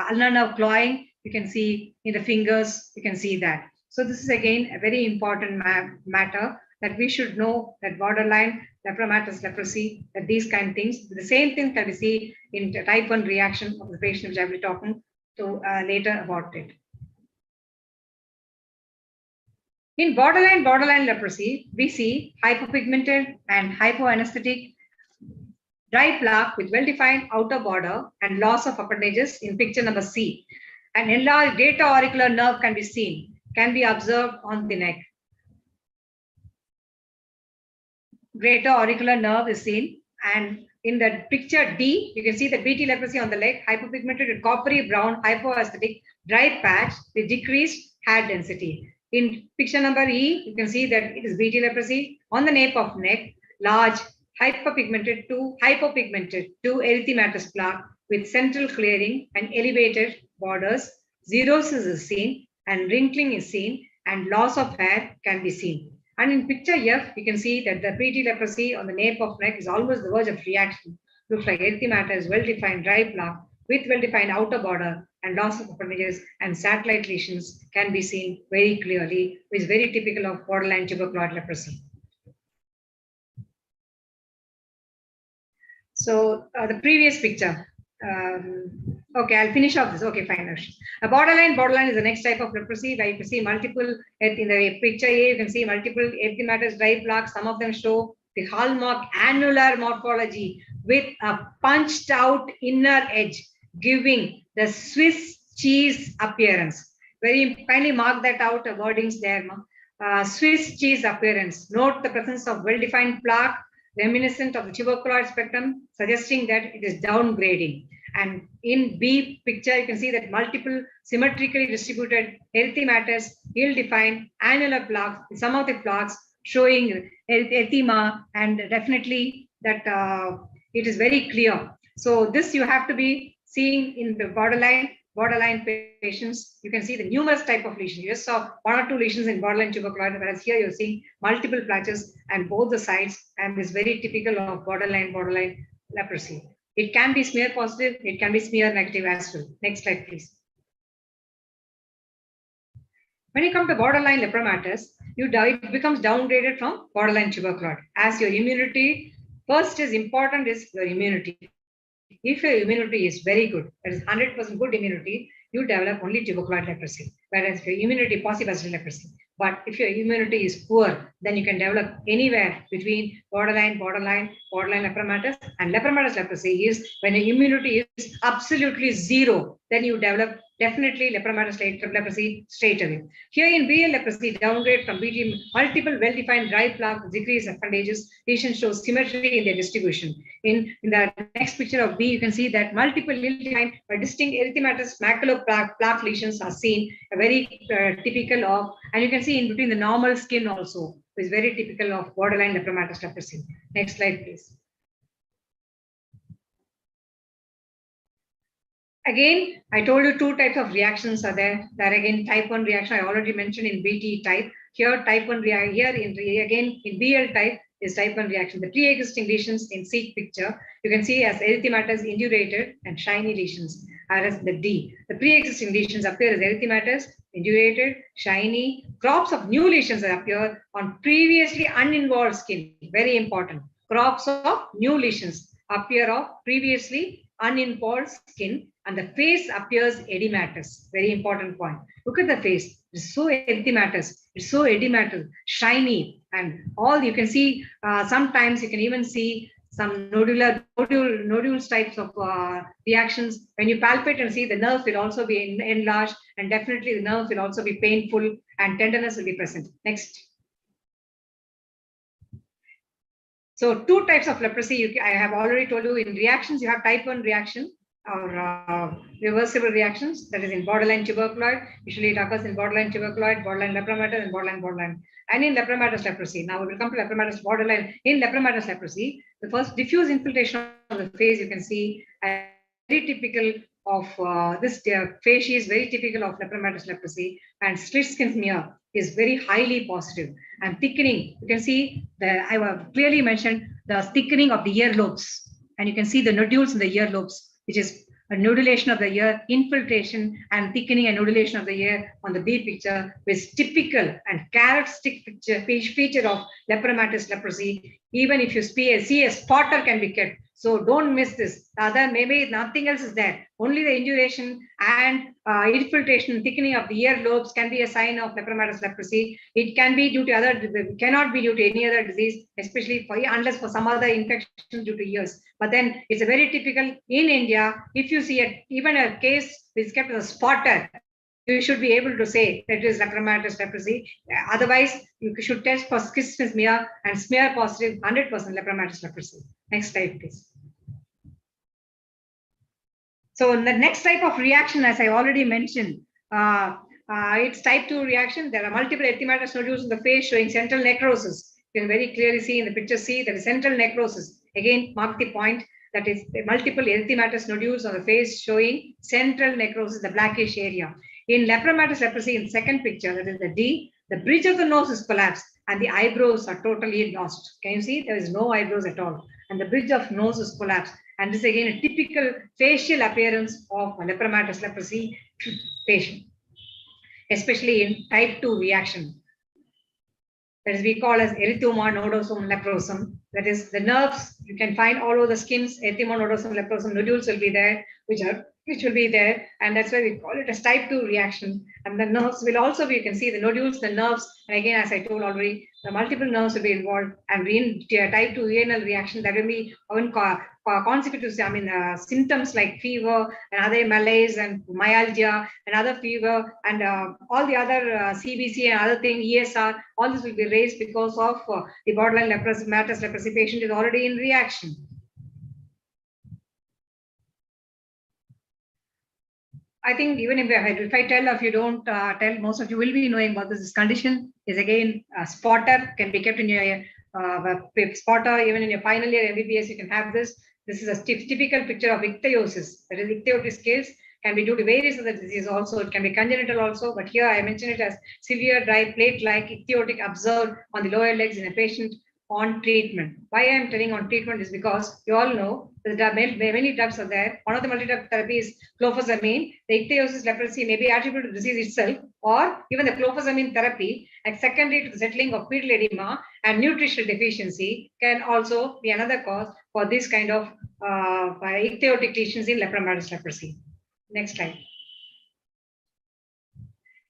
ulnar nerve clawing. You can see in the fingers, you can see that. So this is again a very important matter that we should know, that borderline lepromatous leprosy, that these kind of things. The same thing can we see in type 1 reaction of the patient, which I will be talking to later about it. In borderline leprosy, we see hypopigmented and hypoanesthetic dry plaque with well-defined outer border and loss of appendages in picture number C. An enlarged greater auricular nerve can be observed on the neck. Greater auricular nerve is seen, and in the picture D, you can see the BT leprosy on the leg, hypopigmented with coppery brown, hypoaesthetic, dry patch with decreased hair density. In picture number E, you can see that it is BT leprosy on the nape of neck, large, hypopigmented to erythematous plaque with central clearing and elevated borders. Xerosis is seen, and wrinkling is seen, and loss of hair can be seen. And in picture F, you can see that the BT leprosy on the nape of neck is almost the verge of reaction. Looks like erythematous, well-defined dry plaque with well-defined outer border and loss of appendages and satellite lesions can be seen very clearly, which is very typical of borderline tuberculoid leprosy. So the previous picture. Okay, I'll finish off this. Okay, fine. A borderline is the next type of leprosy where you can see multiple, in the picture A, you can see multiple erythematous dry plaques. Some of them show the hallmark annular morphology with a punched out inner edge, giving the Swiss cheese appearance. Very kindly mark that out, wordings there. Swiss cheese appearance. Note the presence of well-defined plaque reminiscent of the tuberculoid spectrum, suggesting that it is downgrading. And in B picture, you can see that multiple symmetrically distributed erythematous, ill-defined annular plaques, some of the plaques showing erythema, and definitely that it is very clear. So this you have to be seeing in the borderline patients. You can see the numerous type of lesions. You just saw 1 or 2 lesions in borderline tuberculosis, whereas here you're seeing multiple patches and both the sides, and is very typical of borderline leprosy. It can be smear positive, it can be smear negative as well. Next slide, please. When you come to borderline lepromatous, it becomes downgraded from borderline tuberculosis. As your immunity, first is important is your immunity. if your immunity is very good, that is 100% good immunity, you develop only tuberculoid leprosy. Whereas if your immunity positive leprosy. But if your immunity is poor, then you can develop anywhere between borderline lepromatous, and lepromatous leprosy is when your immunity is absolutely zero, then you develop definitely lepromatous leprosy straight away. Here in BL leprosy, downgrade from BT, multiple well-defined dry plaque, decrease appendages, lesions show symmetry in their distribution. In the next picture of B, you can see that multiple ill-defined distinct erythematous maculoplaque lesions are seen, very typical of, and you can see in between the normal skin also, is very typical of borderline lepromatous leprosy. Next slide, please. Again, I told you two types of reactions are there. That again, type 1 reaction I already mentioned in BT type. Here, type 1 reaction, here again in BL type is type 1 reaction. The pre-existing lesions in C picture, you can see as erythematous, indurated, and shiny lesions. Whereas the D, the pre-existing lesions appear as erythematous, indurated, shiny. Crops of new lesions appear on previously uninvolved skin. Very important. Crops of new lesions appear of previously uninvolved skin, and the face appears edematous. Very important point. Look at the face. It's so edematous. It's so edematous, shiny, and all you can see. Sometimes you can even see some nodules types of reactions. When you palpate and see, the nerves will also be enlarged, and definitely the nerves will also be painful, and tenderness will be present. Next. So two types of leprosy, I have already told you. In reactions, you have type 1 reaction or reversible reactions, that is in borderline tuberculoid. Usually it occurs in borderline tuberculoid, borderline lepromatous, and borderline. And in lepromatous leprosy, now we will come to lepromatous borderline. In lepromatous leprosy, the first diffuse infiltration of the face, you can see, very typical of this face is very typical of lepromatous leprosy, and slit skin smear is very highly positive. And thickening, you can see I have clearly mentioned the thickening of the earlobes, and you can see the nodules in the earlobes, which is a nodulation of the ear, infiltration and thickening and nodulation of the ear on the B picture, with typical and characteristic feature of lepromatous leprosy. Even if you see a spotter can be kept. So don't miss this. Other maybe nothing else is there. Only the induration and infiltration, thickening of the earlobes can be a sign of lepromatous leprosy. It can be due to cannot be due to any other disease, especially unless for some other infection due to ears. But then it's a very typical in India. If you see even a case is kept as a spotter, you should be able to say that it is lepromatous leprosy. Otherwise, you should test for slit skin smear and smear positive 100% lepromatous leprosy. Next slide, please. So the next type of reaction, as I already mentioned, it's type 2 reaction. There are multiple erythematous nodules in the face showing central necrosis. You can very clearly see in the picture C that is central necrosis. Again, mark the point that is multiple erythematous nodules on the face showing central necrosis, the blackish area. In lepromatous leprosy, in the second picture, that is the D, the bridge of the nose is collapsed and the eyebrows are totally lost. Can you see? There is no eyebrows at all. And the bridge of nose is collapsed. And this is again a typical facial appearance of a lepromatous leprosy patient, especially in type 2 reaction. That is we call as erythema nodosum leprosum. That is the nerves, you can find all over the skins, erythema nodosum leprosum nodules will be there, which will be there, and that's why we call it as type 2 reaction. And the nerves will also be, you can see the nodules, the nerves, and again, as I told already, the multiple nerves will be involved. And in type 2 renal reaction, there will be consecutive, symptoms like fever and other malaise and myalgia and other fever and all the other CBC and other thing, ESR, all this will be raised because of the borderline lepromatous leprosy patient is already in reaction. I think even if I tell, if you don't tell, most of you will be knowing about this condition. Is again a spotter, can be kept in your spotter, even in your final year MBBS, you can have this. This is a typical picture of ichthyosis. That is, ichthyosis case can be due to various other diseases also. It can be congenital also, but here I mention it as severe dry plate-like ichthyotic observed on the lower legs in a patient on treatment. Why I am telling on treatment is because you all know that many drugs are there. One of the multi-drug therapy is clofazimine. The ichthyosis leprosy may be attributed to the disease itself, or even the clofazimine therapy, and secondary to the settling of pedal edema and nutritional deficiency can also be another cause for this kind of ichthyotic lesions in lepromatous leprosy. Next slide.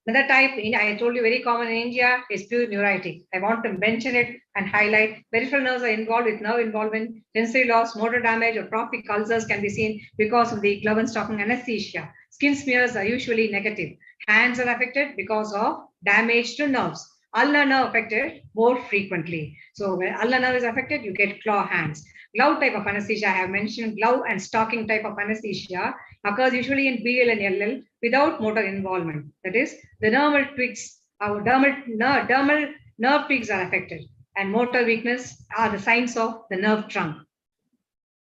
Another type, I told you, very common in India is pure neuritic. I want to mention it and highlight. Peripheral nerves are involved with nerve involvement, sensory loss, motor damage, or trophic ulcers can be seen because of the glove and stocking anesthesia. Skin smears are usually negative. Hands are affected because of damage to nerves. Ulnar nerve affected more frequently. So when ulnar nerve is affected, you get claw hands. Glove type of anesthesia, I have mentioned glove and stocking type of anesthesia occurs usually in BL and LL without motor involvement. That is, the dermal twigs, our dermal nerve twigs are affected, and motor weakness are the signs of the nerve trunk.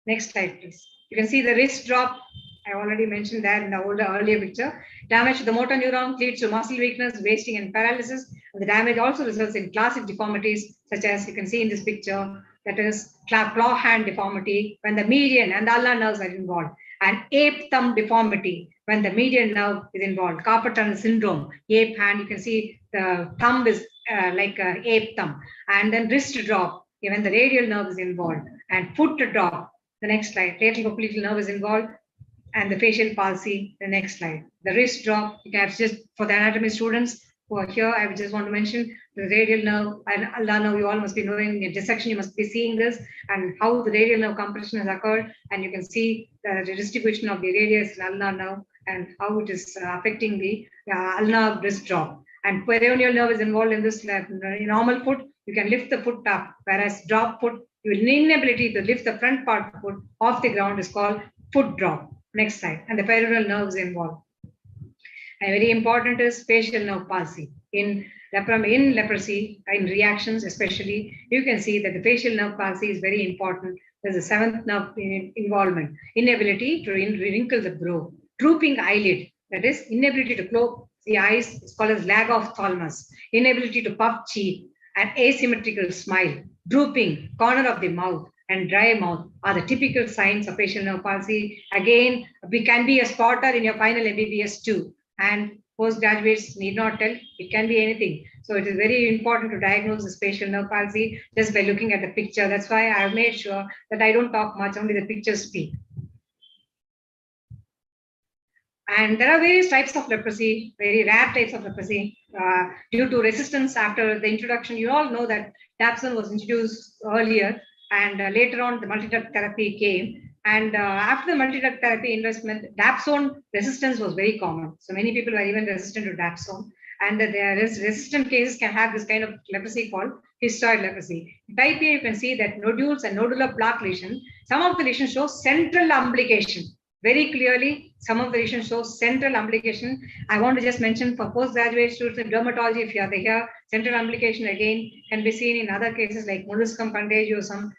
Next slide, please. You can see the wrist drop. I already mentioned that in the earlier picture. Damage to the motor neuron leads to muscle weakness, wasting, and paralysis. And the damage also results in classic deformities, such as you can see in this picture, that is claw hand deformity when the median and the ulnar nerves are involved, and ape thumb deformity when the median nerve is involved. Carpal tunnel syndrome, ape hand, you can see the thumb is like an ape thumb, and then wrist drop when the radial nerve is involved, and foot drop. The next slide, lateral popliteal nerve is involved, and the facial palsy. The next slide, the wrist drop. You can just, for the anatomy students who are here, I just want to mention the radial nerve and ulnar nerve. You all must be knowing in dissection, you must be seeing this and how the radial nerve compression has occurred, and you can see the distribution of the radius and ulnar nerve and how it is affecting the ulnar wrist drop. And peroneal nerve is involved in this. Normal foot, you can lift the foot up, whereas drop foot, your inability to lift the front part of the foot off the ground is called foot drop. Next slide. And the peroneal nerves involved. And very important is facial nerve palsy. In leprosy, in reactions especially, you can see that the facial nerve palsy is very important. There's a seventh nerve involvement. Inability to wrinkle the brow. Drooping eyelid, that is inability to close the eyes, is called as lag of thalmus. Inability to puff cheek, an asymmetrical smile, drooping, corner of the mouth, and dry mouth are the typical signs of facial nerve palsy. Again, we can be a spotter in your final MBBS too. And postgraduates need not tell, it can be anything. So it is very important to diagnose this facial nerve palsy just by looking at the picture. That's why I have made sure that I don't talk much, only the pictures speak. And there are various types of leprosy, very rare types of leprosy due to resistance after the introduction. You all know that dapsone was introduced earlier, and later on the multi-drug therapy came. And after the multi-drug therapy investment, dapsone resistance was very common. So many people were even resistant to dapsone. And there is resistant cases can have this kind of leprosy called histoid leprosy. In type A, you can see that nodules and nodular plaque lesion. Some of the lesions show central umbilication. Very clearly, some of the lesions show central umbilication. I want to just mention for postgraduate students in dermatology, if you are here, central umbilication again can be seen in other cases like molluscum contagiosum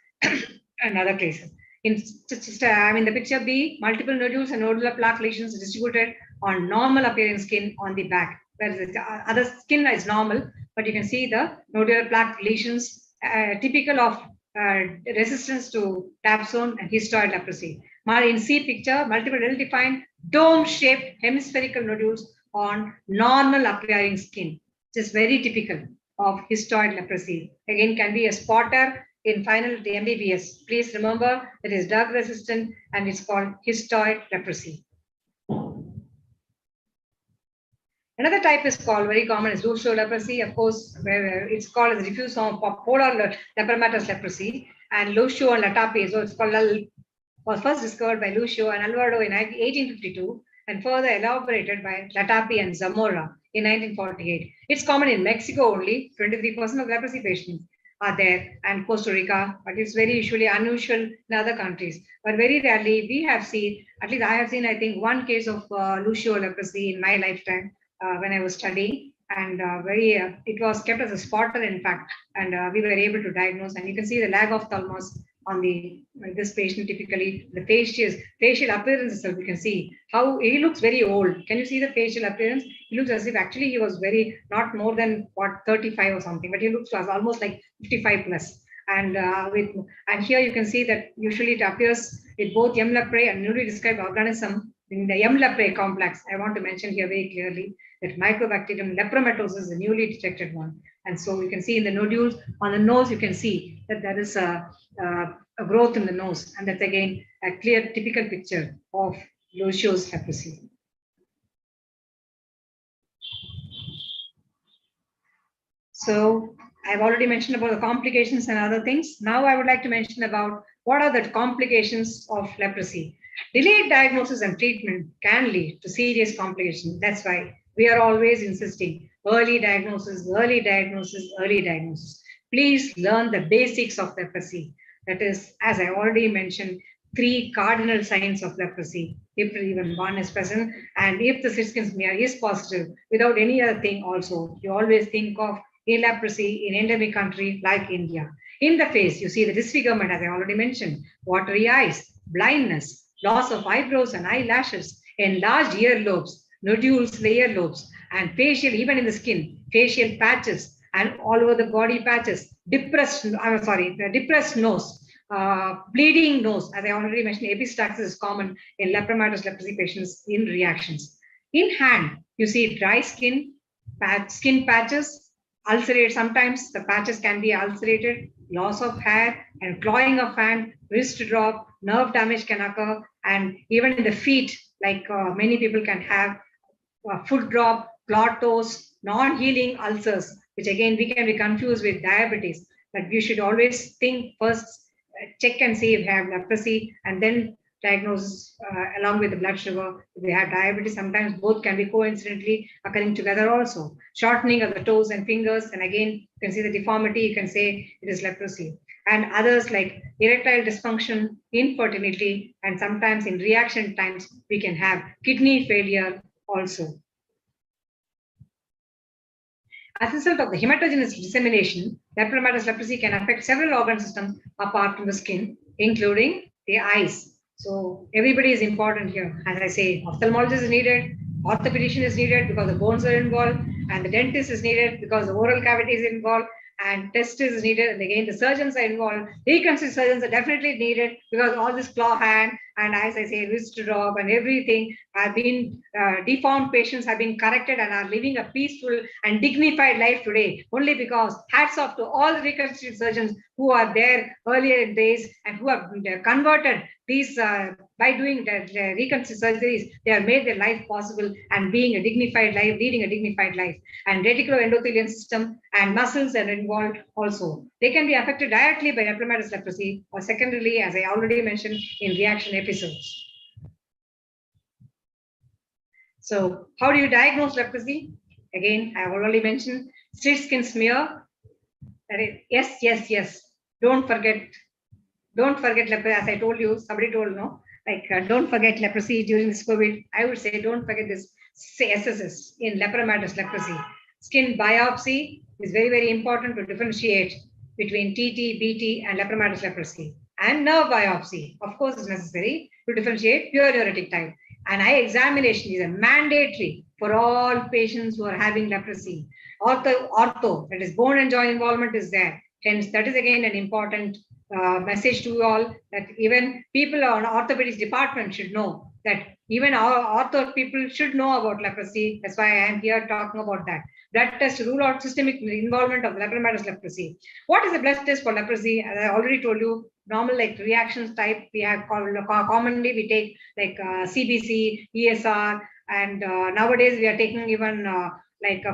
and other cases. In the picture B, multiple nodules and nodular plaque lesions distributed on normal appearing skin on the back, whereas the other skin is normal, but you can see the nodular plaque lesions typical of resistance to dapsone and histoid leprosy. In C picture, multiple well-defined dome-shaped hemispherical nodules on normal appearing skin, which is very typical of histoid leprosy. Again, can be a spotter in final the MBBS. Please remember it is drug resistant and it's called histoid leprosy. Another type is called, very common, is loose show leprosy. Of course, where it's called as diffuse form of polar lepromatous leprosy, and Lucio and Latapi. So it's called was first discovered by Lucio and Alvarado in 1852 and further elaborated by Latapi and Zamora in 1948. It's common in Mexico only. 23% of leprosy patients are there, and Costa Rica, but it's very usually unusual in other countries. But very rarely we have seen, at least I have seen, I think, one case of Lucio leprosy in my lifetime when I was studying. And it was kept as a spotter, in fact, and we were able to diagnose. And you can see the lag of thalmus on this patient. Typically, the facial appearance itself, you can see how he looks very old. Can you see the facial appearance? He looks as if actually he was not more than 35 or something, but he looks almost like 55 plus. And here you can see that usually it appears with both M. leprae and newly described organism in the M. leprae complex. I want to mention here very clearly that Mycobacterium lepromatosis is a newly detected one. And so you can see in the nodules on the nose, you can see that there is a a growth in the nose, and that's again a clear typical picture of Loschio's leprosy. So I've already mentioned about the complications and other things. Now I would like to mention about what are the complications of leprosy. Delayed diagnosis and treatment can lead to serious complications. That's why we are always insisting early diagnosis, early diagnosis, early diagnosis. Please learn the basics of leprosy. That is, as I already mentioned, 3 cardinal signs of leprosy, if even one is present, and if the skin smear is positive, without any other thing also, you always think of leprosy in endemic country like India. In the face, you see the disfigurement, as I already mentioned, watery eyes, blindness, loss of eyebrows and eyelashes, enlarged earlobes, nodules, layer lobes, and facial, even in the skin, facial patches, and all over the body patches, depressed nose, bleeding nose, as I already mentioned, epistaxis is common in lepromatous leprosy patients in reactions. In hand, you see dry skin, skin patches, ulcerated. Sometimes the patches can be ulcerated, loss of hair and clawing of hand, wrist drop, nerve damage can occur, and even in the feet, like many people can have foot drop, clawed toes, non-healing ulcers, which again we can be confused with diabetes. But you should always think first, check and see if you have leprosy, and then diagnose along with the blood sugar. If they have diabetes, sometimes both can be coincidentally occurring together also. Shortening of the toes and fingers, and again, you can see the deformity, you can say it is leprosy. And others like erectile dysfunction, infertility, and sometimes in reaction times, we can have kidney failure also. As a result of the hematogenous dissemination, lepromatous leprosy can affect several organ systems apart from the skin, including the eyes. So everybody is important here. As I say, ophthalmologist is needed, orthopedician is needed because the bones are involved, and the dentist is needed because the oral cavity is involved, and test is needed, and again the surgeons are involved. Reconstructive surgeons are definitely needed because all this claw hand and, as I say, wrist drop and everything have been deformed. Patients have been corrected and are living a peaceful and dignified life today, only because hats off to all the reconstructive surgeons who are there earlier in days and who have converted these by doing the reconstructive surgeries. They have made their life possible and being a dignified life, leading a dignified life. And reticuloendothelial system and muscles are involved also. They can be affected directly by lepromatous leprosy or secondarily, as I already mentioned, in reaction episodes. So how do you diagnose leprosy? Again, I have already mentioned skin smear. Yes. Don't forget leprosy. As I told you, somebody told no, like don't forget leprosy during this COVID. I would say don't forget this SSS in lepromatous leprosy. Skin biopsy is very, very important to differentiate between TT, BT, and lepromatous leprosy. And nerve biopsy, of course, is necessary to differentiate pure neuritic type. And eye examination is a mandatory for all patients who are having leprosy. Ortho, that is bone and joint involvement, is there. Hence, that is again an important message to you all, that even people on orthopedics department should know that even our ortho people should know about leprosy. That's why I am here talking about that. Blood test to rule out systemic involvement of lepromatous leprosy. What is a blood test for leprosy? As I already told you, normal like reactions type we have commonly we take like CBC, ESR, and nowadays we are taking even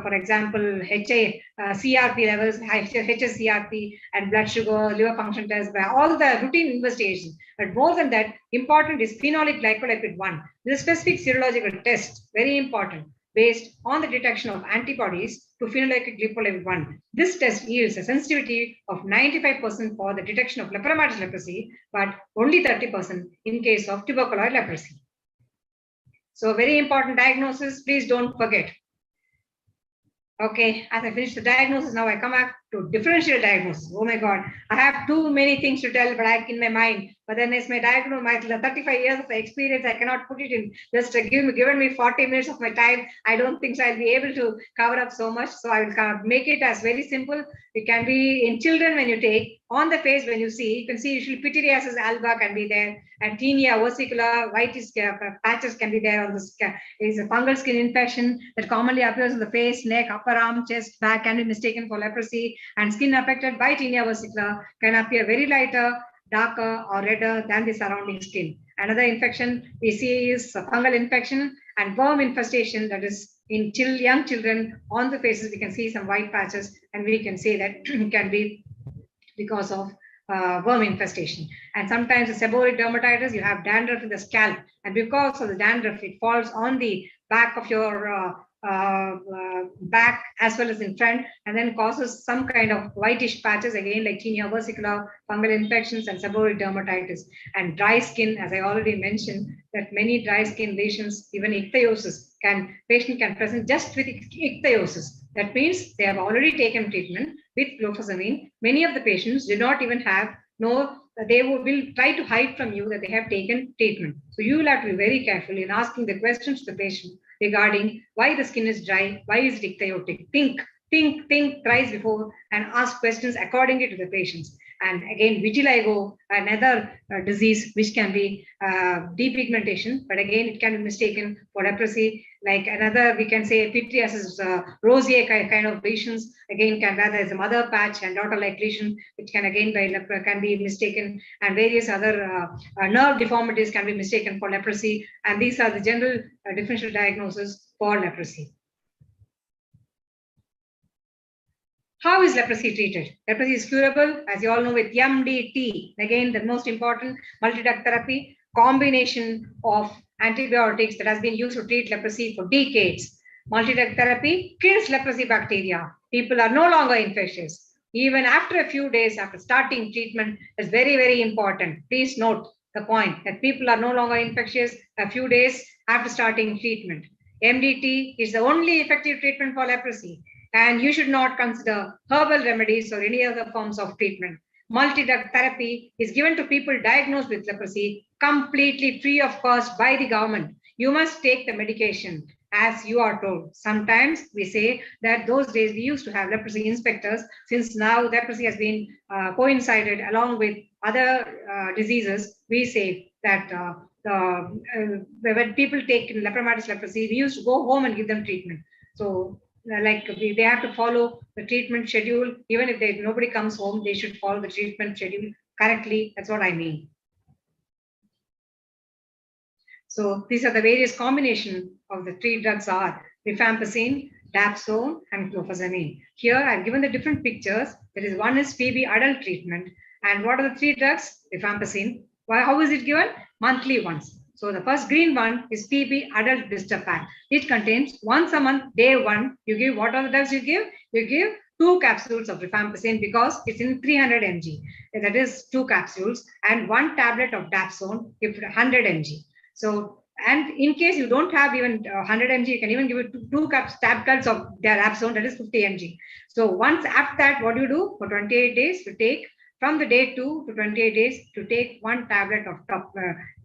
for example, CRP levels, HSCRP, and blood sugar, liver function test, all the routine investigations. But more than that, important is phenolic glycolipid 1. This is a specific serological test, very important, based on the detection of antibodies to phenolic glycolipid 1. This test yields a sensitivity of 95% for the detection of lepromatous leprosy, but only 30% in case of tuberculosis leprosy. So very important diagnosis, please don't forget. Okay, as I finish the diagnosis, now I come back to differential diagnosis. Oh my God, I have too many things to tell, but in my mind. But then as my diagnosis, my 35 years of experience, I cannot put it in just given me 40 minutes of my time. I don't think so I'll be able to cover up so much. So I will kind of make it as very simple. It can be in children when you take, on the face when you see, you can see usually pityriasis alba can be there, and tinea versicolor, whitish patches can be there on the skin. It is a fungal skin infection that commonly appears on the face, neck, upper arm, chest, back, can be mistaken for leprosy, and skin affected by tinea versicolor can appear very lighter darker or redder than the surrounding skin. Another infection we see is fungal infection and worm infestation, that is in young children on the faces we can see some white patches, and we can say that it can be because of worm infestation. And sometimes the seborrheic dermatitis, you have dandruff in the scalp, and because of the dandruff, it falls on the back of your back as well as in front, and then causes some kind of whitish patches, again like tinea versicolor, fungal infections, and seborrheic dermatitis. And dry skin, as I already mentioned, that many dry skin lesions, even ichthyosis, patient can present just with ichthyosis. That means they have already taken treatment with clofazimine. Many of the patients do not even they will try to hide from you that they have taken treatment. So you will have to be very careful in asking the questions to the patient regarding why the skin is dry, why is it ichthyotic. Think thrice before and ask questions accordingly to the patients. And again, vitiligo, another disease which can be depigmentation, but again, it can be mistaken for leprosy. Like another, we can say pityriasis, rosacea kind of lesions, again, where there is a mother patch and daughter-like lesion, which can again can be mistaken, and various other nerve deformities can be mistaken for leprosy. And these are the general differential diagnosis for leprosy. How is leprosy treated? Leprosy is curable, as you all know, with MDT. Again, the most important multi-drug therapy, combination of antibiotics that has been used to treat leprosy for decades. Multi-drug therapy kills leprosy bacteria. People are no longer infectious. Even after a few days after starting treatment is very, very important. Please note the point that people are no longer infectious a few days after starting treatment. MDT is the only effective treatment for leprosy. And you should not consider herbal remedies or any other forms of treatment. Multi-drug therapy is given to people diagnosed with leprosy completely free of cost by the government. You must take the medication as you are told. Sometimes we say that those days we used to have leprosy inspectors. Since now leprosy has been coincided along with other diseases, we say that when people take lepromatous leprosy, we used to go home and give them treatment. So they have to follow the treatment schedule. Even if nobody comes home, they should follow the treatment schedule correctly. That's what I mean. So these are the various combination of the three drugs are rifampicin, dapsone, and clofazimine. Here I've given the different pictures. There is one is TB adult treatment. And what are the three drugs? Rifampicin. How is it given? Monthly once. So the first green one is TB adult blister pack. It contains once a month, day one. You give, what are the drugs you give? You give 2 capsules of rifampicin because it's in 300 mg. That is 2 capsules, and 1 tablet of dapsone, if 100 mg. So, and in case you don't have even 100 mg, you can even give it 2 tablets of dapsone, that is 50 mg. So once after that, what do you do? For 28 days, you take from the day 2 to 28 days to take 1 tablet of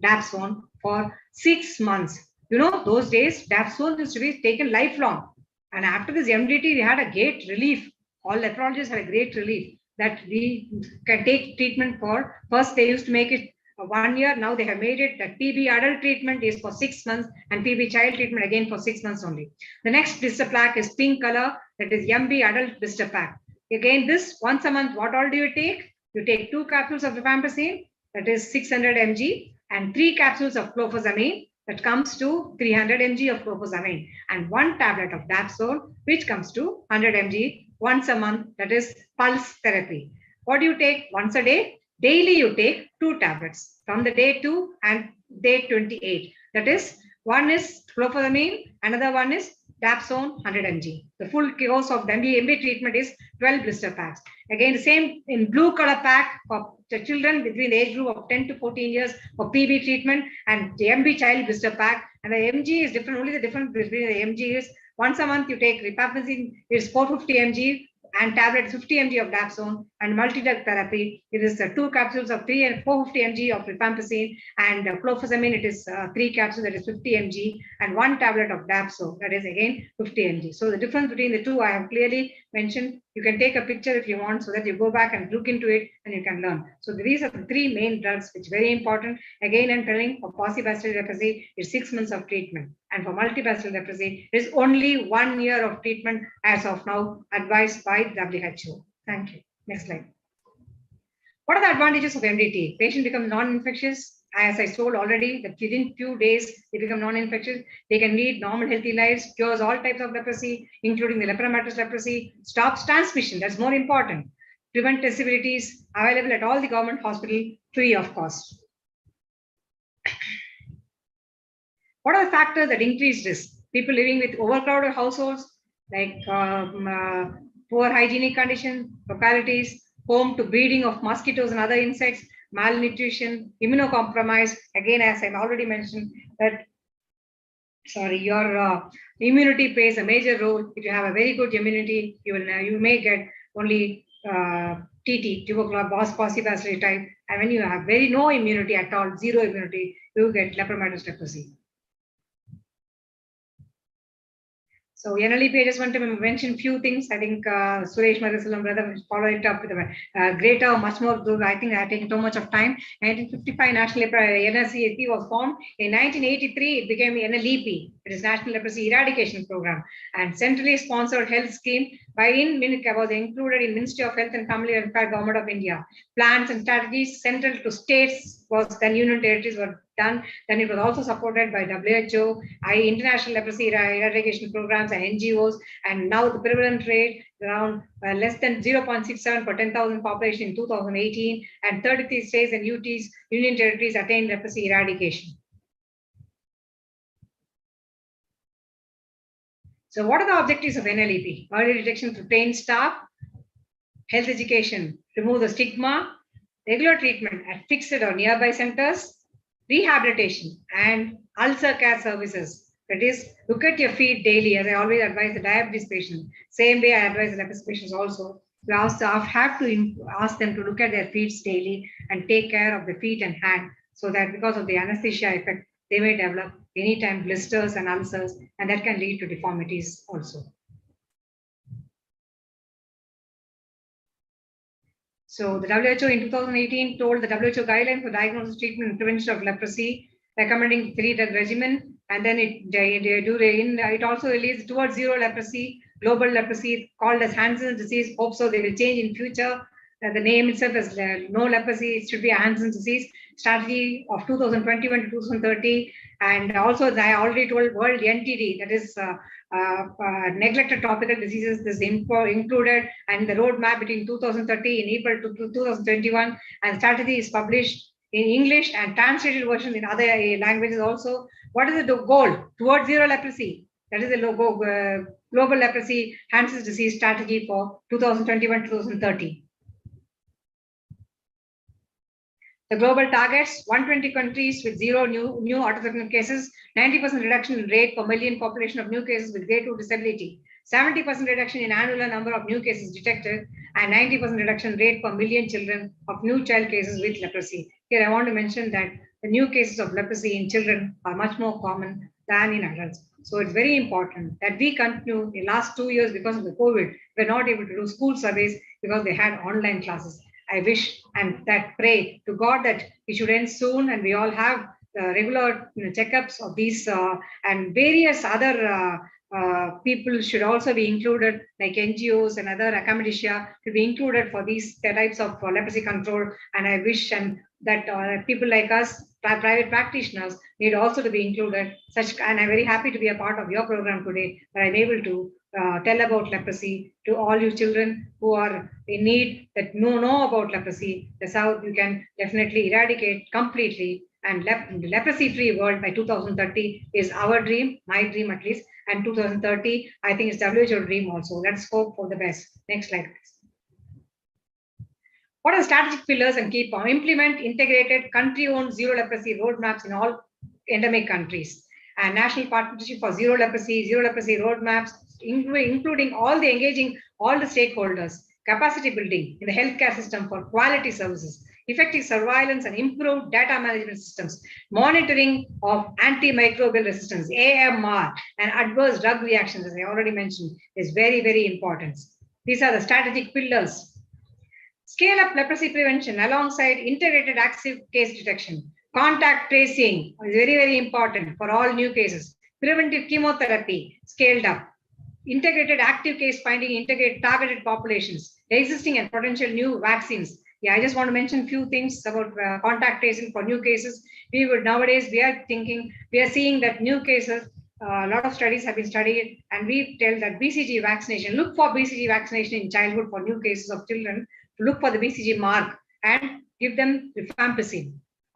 dapsone for 6 months. You know, those days, dapsone used to be taken lifelong. And after this MDT, we had a great relief. All nephrologists had a great relief that we can take treatment for. First, they used to make it 1 year. Now they have made it that PB adult treatment is for 6 months and PB child treatment again for 6 months only. The next blister pack is pink color. That is MB adult blister pack. Again, this once a month, what all do you take? You take 2 capsules of rifampicin, that is 600 mg, and 3 capsules of clofazimine, that comes to 300 mg of clofazimine, and 1 tablet of dapsone, which comes to 100 mg once a month, that is pulse therapy. What do you take once a day? Daily you take 2 tablets from the day 2 and day 28. That is, one is clofazimine, another one is dapsone 100 mg. The full course of the MB treatment is 12 blister packs. Again, the same in blue color pack for the children between the age group of 10 to 14 years for PB treatment, and the MB child blister pack. And the MG is different. Only the difference between the MG is once a month you take rifampicin is 450 mg and tablet 50 mg of dapsone, and multi-drug therapy, it is 2 capsules of 3 and 450 mg of rifampicin, and clofazimine, it is 3 capsules, that is 50 mg, and 1 tablet of dapsone, that is again 50 mg. So the difference between the two I have clearly mentioned. You can take a picture if you want, so that you go back and look into it and you can learn. So these are the 3 main drugs which are very important. Again, I'm telling, for paucibacterial leprosy, it's 6 months of treatment. And for multibacterial leprosy, it is only 1 year of treatment as of now, advised by WHO. Thank you. Next slide. What are the advantages of MDT? Patient becomes non-infectious. As I told already, that within few days they become non-infectious. They can lead normal, healthy lives, cures all types of leprosy, including the lepromatous leprosy, stops transmission. That's more important. Prevent disabilities, available at all the government hospital, free of cost. What are the factors that increase risk? People living with overcrowded households, like poor hygienic conditions, localities, home to breeding of mosquitoes and other insects, malnutrition, immunocompromise. Again, as I've already mentioned, that your immunity plays a major role. If you have a very good immunity, you may get only TT, tuberculosis possibacillary type, and when you have no immunity at all, zero immunity, you get lepromatous leprosy. So NLEP, I just want to mention few things. I think Suresh Marasalam brother follow it up with a greater, much more. I think I have taken too much of time. 1955 National NLEP was formed. In 1983, it became NLEP. It is National Leprosy Eradication Program, and centrally sponsored health scheme by was included in Ministry of Health and Family Welfare, Government of India. Plans and strategies central to states was then union territories were done. Then it was also supported by WHO, international leprosy eradication programs and NGOs. And now the prevalent rate around less than 0.67 per 10,000 population in 2018, and 33 states and union territories attained leprosy eradication. So what are the objectives of NLEP? Early detection through trained staff, health education, remove the stigma, regular treatment at fixed or nearby centers, rehabilitation, and ulcer care services. That is, look at your feet daily, as I always advise the diabetes patient. Same way I advise the leprosy patients also. We also have to ask them to look at their feet daily and take care of the feet and hand, so that because of the anesthesia effect, they may develop anytime blisters and ulcers, and that can lead to deformities also. So the WHO in 2018 told the WHO guideline for diagnosis, treatment, and prevention of leprosy, recommending 3-drug regimen, and then it also released towards zero leprosy, global leprosy, called as Hansen's disease. Hope so they will change in future. The name itself is no leprosy. It should be a Hansen's disease. Strategy of 2021 to 2030, and also I already told World NTD, that is neglected tropical diseases, this included, and the roadmap between 2030 in April to 2021, and strategy is published in English and translated versions in other languages also. What is the goal? Towards zero leprosy. That is the logo, global leprosy Hansen's disease strategy for 2021 to 2030. The global targets 120 countries with zero new autosomal cases, 90% reduction in rate per million population of new cases with grade 2 disability, 70% reduction in annual number of new cases detected, and 90% reduction rate per million children of new child cases with leprosy. Here I want to mention that the new cases of leprosy in children are much more common than in adults. So it's very important that we continue. In the last 2 years, because of the COVID, we're not able to do school surveys because they had online classes. I wish and that pray to God that it should end soon, and we all have regular checkups of these and various other people should also be included, like NGOs and other academia to be included for these types of leprosy control. And I wish and that people like us, private practitioners, need also to be included. And I'm very happy to be a part of your program today, that I'm able to tell about leprosy to all you children who are in need, that know about leprosy. That's how you can definitely eradicate completely. And leprosy-free world by 2030 is our dream, my dream at least. And 2030, I think it's WHO dream also. Let's hope for the best. Next slide, please. What are the strategic pillars and key points? Implement integrated country-owned zero leprosy roadmaps in all endemic countries, and national partnership for zero leprosy roadmaps, including all the engaging all the stakeholders, capacity building in the healthcare system for quality services, effective surveillance and improved data management systems, monitoring of antimicrobial resistance, AMR, and adverse drug reactions, as I already mentioned, is very, very important. These are the strategic pillars. Scale up leprosy prevention alongside integrated active case detection. Contact tracing is very, very important for all new cases. Preventive chemotherapy scaled up. Integrated active case finding, integrate targeted populations, existing and potential new vaccines, Yeah, I just want to mention a few things about contact tracing for new cases. Nowadays we are seeing that new cases, a lot of studies have been studied, and we tell that BCG vaccination, look for BCG vaccination in childhood for new cases of children, to look for the BCG mark and give them rifampicin,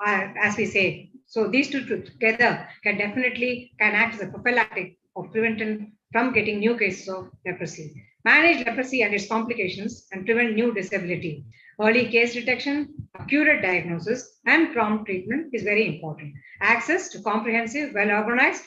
as we say. So these two together can act as a prophylactic of preventing from getting new cases of leprosy. Manage leprosy and its complications and prevent new disability. Early case detection, accurate diagnosis, and prompt treatment is very important. Access to comprehensive, well-organized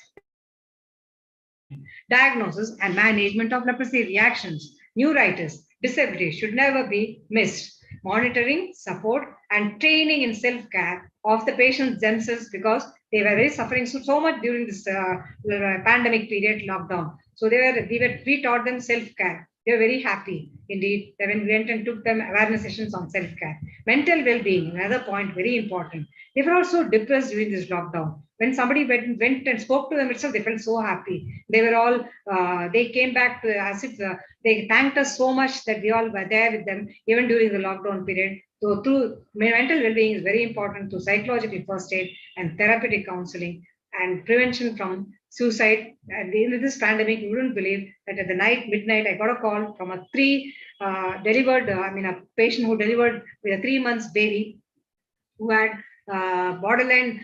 diagnosis and management of leprosy reactions, neuritis, disability should never be missed. Monitoring, support, and training in self-care of the patients themselves, because they were very suffering so much during this pandemic period lockdown. So we taught them self-care. They were very happy indeed when we went and took them awareness sessions on self-care. Mental well-being, another point, very important. They were also depressed during this lockdown. When somebody went and spoke to them itself, they felt so happy. They were all, they came back to as if they thanked us so much that we all were there with them, even during the lockdown period. So through mental well-being is very important, to psychological first aid and therapeutic counseling and prevention from suicide. And in this pandemic, you wouldn't believe that at the midnight, I got a call from a patient who delivered with a 3 months baby, who had borderline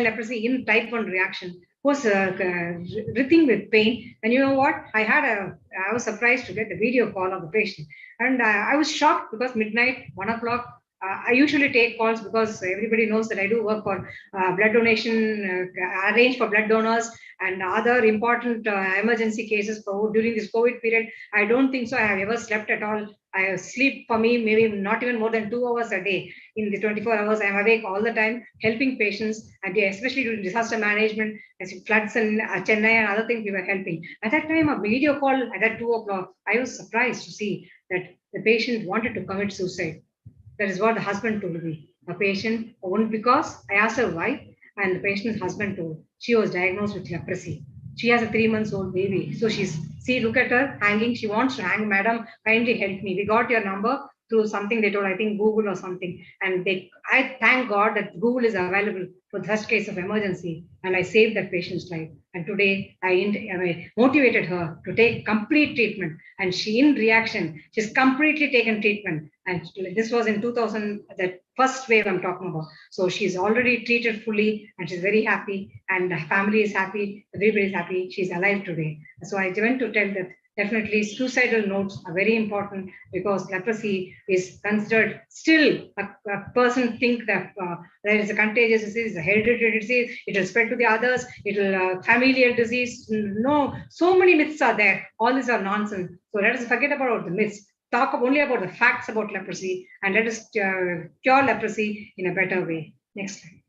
leprosy in type 1 reaction, was writhing with pain. And you know what? I was surprised to get the video call of the patient. And I was shocked, because midnight, 1 o'clock, I usually take calls because everybody knows that I do work for blood donation, arrange for blood donors and other important emergency cases during this COVID period. I don't think so I have ever slept at all. I sleep, for me, maybe not even more than 2 hours a day. In the 24 hours, I'm awake all the time, helping patients, and especially during disaster management, as floods in Chennai and other things, we were helping. At that time, a video call at that 2 o'clock, I was surprised to see that the patient wanted to commit suicide. That is what the husband told me. A patient, only because I asked her why, and the patient's husband told she was diagnosed with leprosy. She has a 3-month-old baby. So look at her hanging. She wants to hang. Madam, kindly help me. We got your number through something they told, I think Google or something. And I thank God that Google is available for such case of emergency. And I saved that patient's life. And today I motivated her to take complete treatment. And she's completely taken treatment. And this was in 2000, that first wave I'm talking about. So she's already treated fully, and she's very happy, and the family is happy, everybody is happy. She's alive today. So I went to tell that definitely suicidal notes are very important, because leprosy is considered still, a person think that there is a contagious disease, a hereditary disease, it will spread to the others, it will familial disease. No, so many myths are there. All these are nonsense. So let us forget about the myths. Talk only about the facts about leprosy, and let us cure leprosy in a better way. Next slide.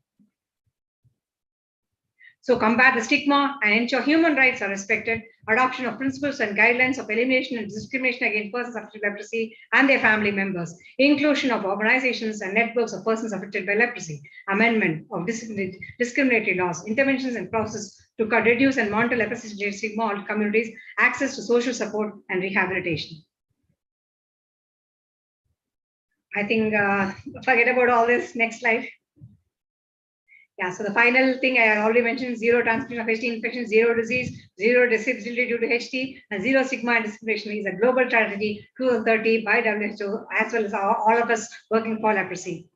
So combat the stigma and ensure human rights are respected. Adoption of principles and guidelines of elimination and discrimination against persons affected by leprosy and their family members. Inclusion of organizations and networks of persons affected by leprosy. Amendment of discriminatory laws. Interventions and process to reduce and monitor leprosy stigma in communities. Access to social support and rehabilitation. I think forget about all this. Next slide. Yeah, so the final thing I already mentioned: zero transmission of HT infection, zero disease, zero disability due to HT, and zero stigma and discrimination is a global strategy 2030 by WHO, as well as all of us working for leprosy.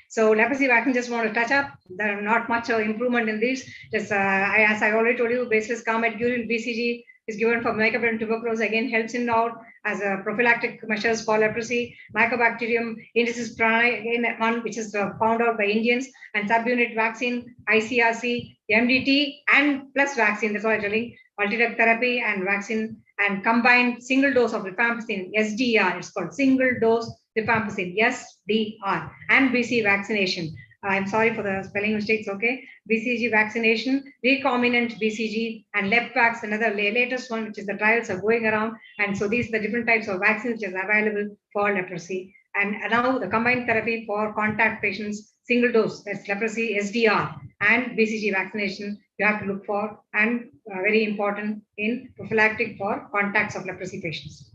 So leprosy vaccine, just want to touch up. There are not much improvement in this. Just as I already told you, baseless garment urine BCG is given for mycobacterium tuberculosis, again helps in out as a prophylactic measures for leprosy. Mycobacterium indicis prana, again one which is found out by Indians, and subunit vaccine, ICRC, MDT, and plus vaccine. That's what I'm telling. Multi-drug therapy and vaccine, and combined single dose of rifampicin, SDR, it's called single dose rifampicin, SDR, and BC vaccination. I'm sorry for the spelling mistakes, okay? BCG vaccination, recombinant BCG, and LepVax, another latest one, which is the trials are going around. And so these are the different types of vaccines which is available for leprosy. And now the combined therapy for contact patients, single dose, that's leprosy, SDR, and BCG vaccination you have to look for, and very important in prophylactic for contacts of leprosy patients.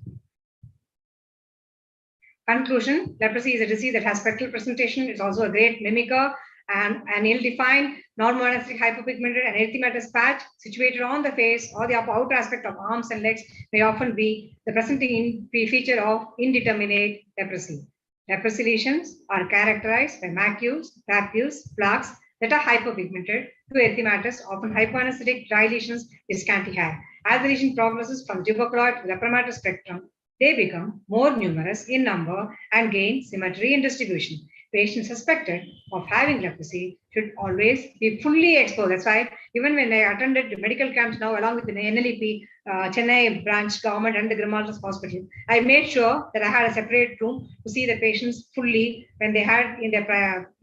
Conclusion, leprosy is a disease that has spectral presentation. It's also a great mimicker and an ill-defined, non-monastic hypopigmented and erythematous patch situated on the face or the outer aspect of arms and legs may often be the presenting feature of indeterminate leprosy. Leprosy lesions are characterized by macules, papules, plaques that are hypopigmented to erythematous, often hypoanesthetic dry lesions with scanty hair. As the lesion progresses from tuberculoid to lepromatous spectrum, they become more numerous in number and gain symmetry in distribution. Patients suspected of having leprosy should always be fully exposed. That's why even when I attended medical camps now, along with the NLEP, Chennai branch government and the Grimaldi's hospital, I made sure that I had a separate room to see the patients fully when they had in their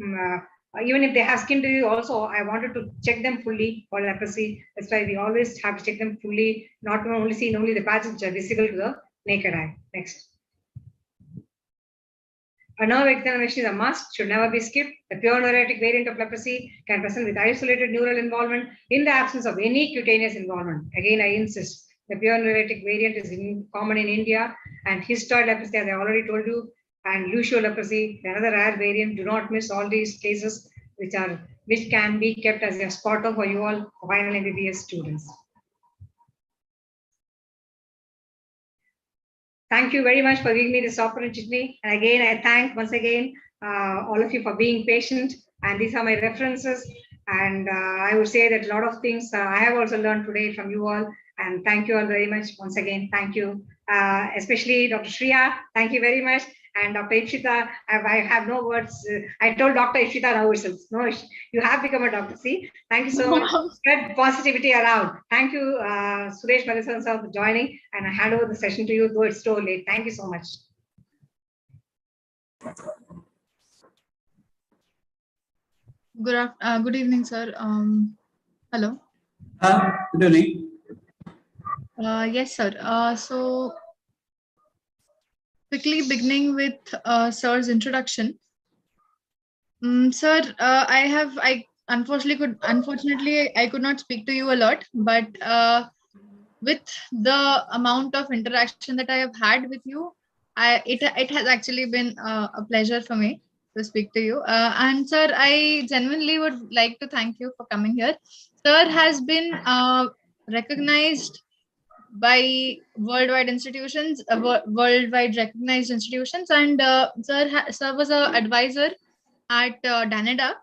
even if they have skin disease also, I wanted to check them fully for leprosy. That's why we always have to check them fully, not only see only the patches which are visible to the naked eye. Next. A nerve examination is a must, should never be skipped. The pure neurotic variant of leprosy can present with isolated neural involvement in the absence of any cutaneous involvement. Again, I insist, the pure neurotic variant is common in India, and histoid leprosy, as I already told you, and lucio leprosy, another rare variant. Do not miss all these cases, which can be kept as a spotter for you all final MBBS students. Thank you very much for giving me this opportunity. And again, I thank once again all of you for being patient. And these are my references. And I would say that a lot of things I have also learned today from you all. And thank you all very much. Once again, thank you. Especially Dr. Shriya, thank you very much. And Dr. Ishita, I have no words. I told Dr. Ishita now itself, no, you have become a doctor. See, thank you so much. Spread positivity around. Thank you, Suresh Madhisan sir, for joining. And I hand over the session to you, though it's so late. Thank you so much. Good evening, sir. Hello. Good evening. Yes, sir. So quickly beginning with sir's introduction. Sir, I unfortunately I could not speak to you a lot, but with the amount of interaction that I have had with you, it has actually been a pleasure for me to speak to you. And sir, I genuinely would like to thank you for coming here. Sir has been recognized by worldwide institutions, worldwide recognized institutions, and sir was an advisor at Danida.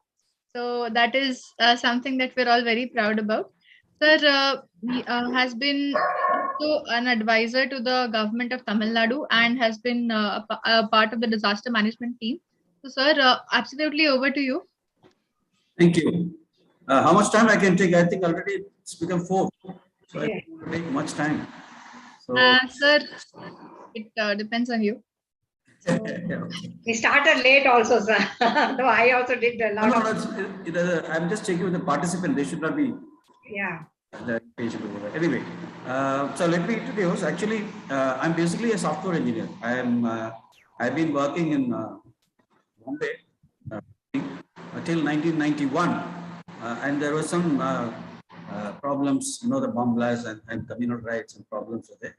So that is something that we're all very proud about. Sir he, has been also an advisor to the government of Tamil Nadu and has been a part of the disaster management team. So sir, absolutely over to you. Thank you. How much time I can take? I think already it's become 4. So I don't want to take much time. So, Sir, it depends on you. So, we started late also, sir. Though I also did a lot of. I'm just checking with the participant. They should not be. Yeah. The page over. Anyway, so let me introduce. Actually, I'm basically a software engineer. I've been working in Bombay till 1991, and there were some problems, the bomb blasts and communal rights and problems with it.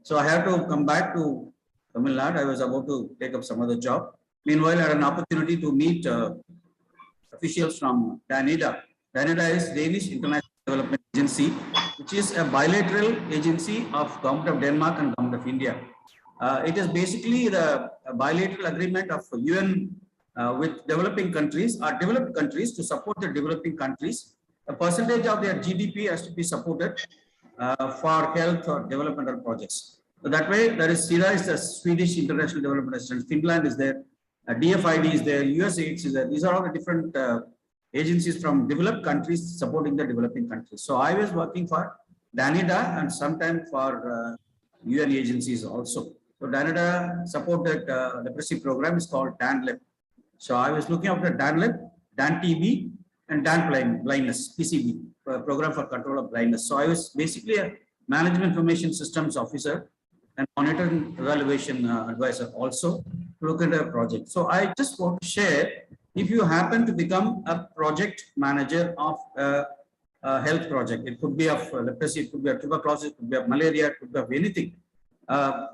So I had to come back to Tamil Nadu. I was about to take up some other job. Meanwhile, I had an opportunity to meet officials from Danida. Danida is Danish International Development Agency, which is a bilateral agency of Government of Denmark and Government of India. It is basically the bilateral agreement of UN with developing countries or developed countries to support the developing countries. A percentage of their GDP has to be supported for health or developmental projects. So that way, there is SIDA is the Swedish International Development Assistance, Finland is there, DFID is there, USAID is there. These are all the different agencies from developed countries supporting the developing countries. So I was working for Danida and sometimes for UN agencies also. So Danida supported leprosy program is called DanLib. So I was looking after DanLib, DanTB, and Dan blindness, PCB, program for control of blindness. So I was basically a management information systems officer and monitoring evaluation advisor also to look at a project. So I just want to share, if you happen to become a project manager of a health project, it could be of leprosy, it could be of tuberculosis, it could be of malaria, it could be of anything.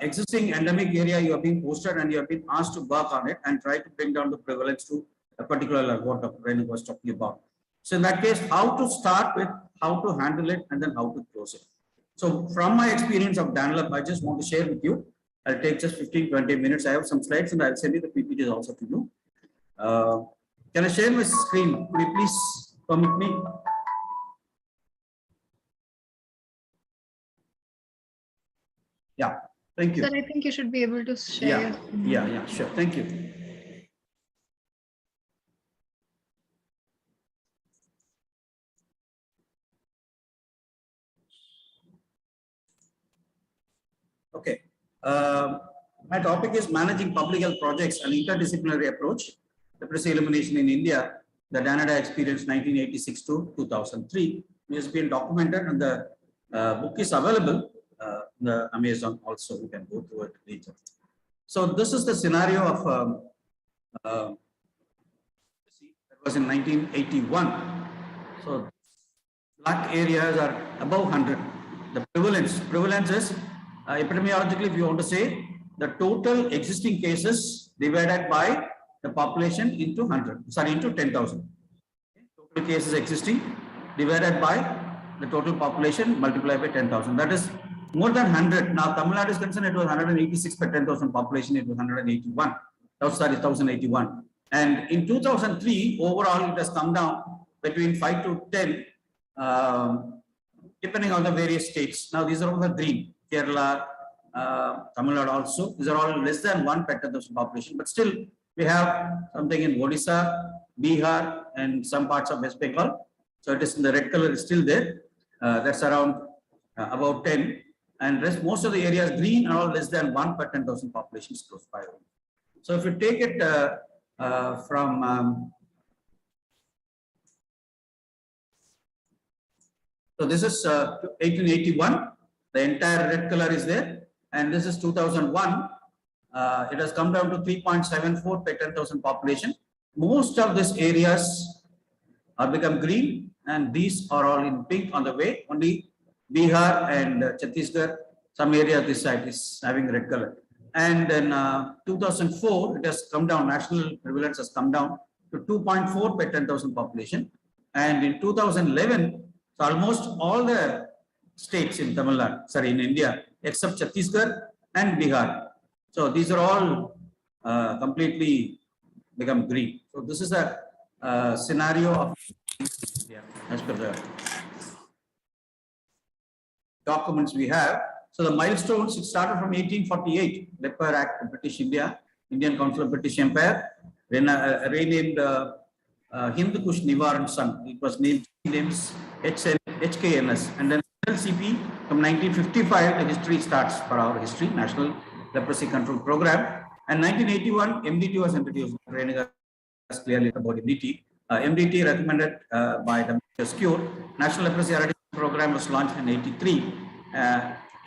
existing endemic area you have been posted and you have been asked to work on it and try to bring down the prevalence to a particular what Renu was talking about. So in that case, how to start with, how to handle it, and then how to close it. So from my experience of Danlab, I just want to share with you. I'll take just 15-20 minutes. I have some slides and I'll send you the PPTs also to you. Can I share my screen? Could you please permit me? Yeah, thank you. Sir, I think you should be able to share. Yeah, sure. Thank you. Okay. My topic is managing public health projects and interdisciplinary approach, leprosy elimination in India, the Canada experience 1986 to 2003, which has been documented, and the book is available in the Amazon also. You can go through it later. So this is the scenario of that was in 1981. So black areas are above 100. The prevalence is epidemiologically, if you want to say, the total existing cases divided by the population into 100, sorry, into 10,000. Total cases existing divided by the total population multiplied by 10,000. That is more than 100. Now, Tamil Nadu is concerned, it was 186 per 10,000 population, it was 181. Sorry, 1,081. And in 2003, overall, it has come down between 5 to 10, depending on the various states. Now, these are all the green. Kerala, Tamil Nadu also. These are all less than 1 per 10,000 population. But still, we have something in Odisha, Bihar, and some parts of West Bengal. So it is in the red color is still there. That's around about 10. And rest, most of the areas green are all less than 1 per 10,000 populations close by. So if you take it from so this is 1881. The entire red color is there, and this is 2001. It has come down to 3.74 per 10,000 population. Most of these areas are become green, and these are all in pink on the way. Only Bihar and Chhattisgarh, some area of this side is having red color. And then 2004, it has come down. National prevalence has come down to 2.4 per 10,000 population. And in 2011, so almost all the states in Tamil Nadu, sorry, in India, except Chhattisgarh and Bihar. So these are all completely become green. So this is a scenario of as per the documents we have. So the milestones, it started from 1848, Leper Act, British India, Indian Council of British Empire, renamed Hindu Kush Nivaran Sangh. It was named names HKNS, and then LCP from 1955. The history starts for our history, National Leprosy Control Program, and 1981 MDT was introduced. Renuga has clearly about MDT. MDT recommended by the Cure. National Leprosy Eradication Program was launched in 83.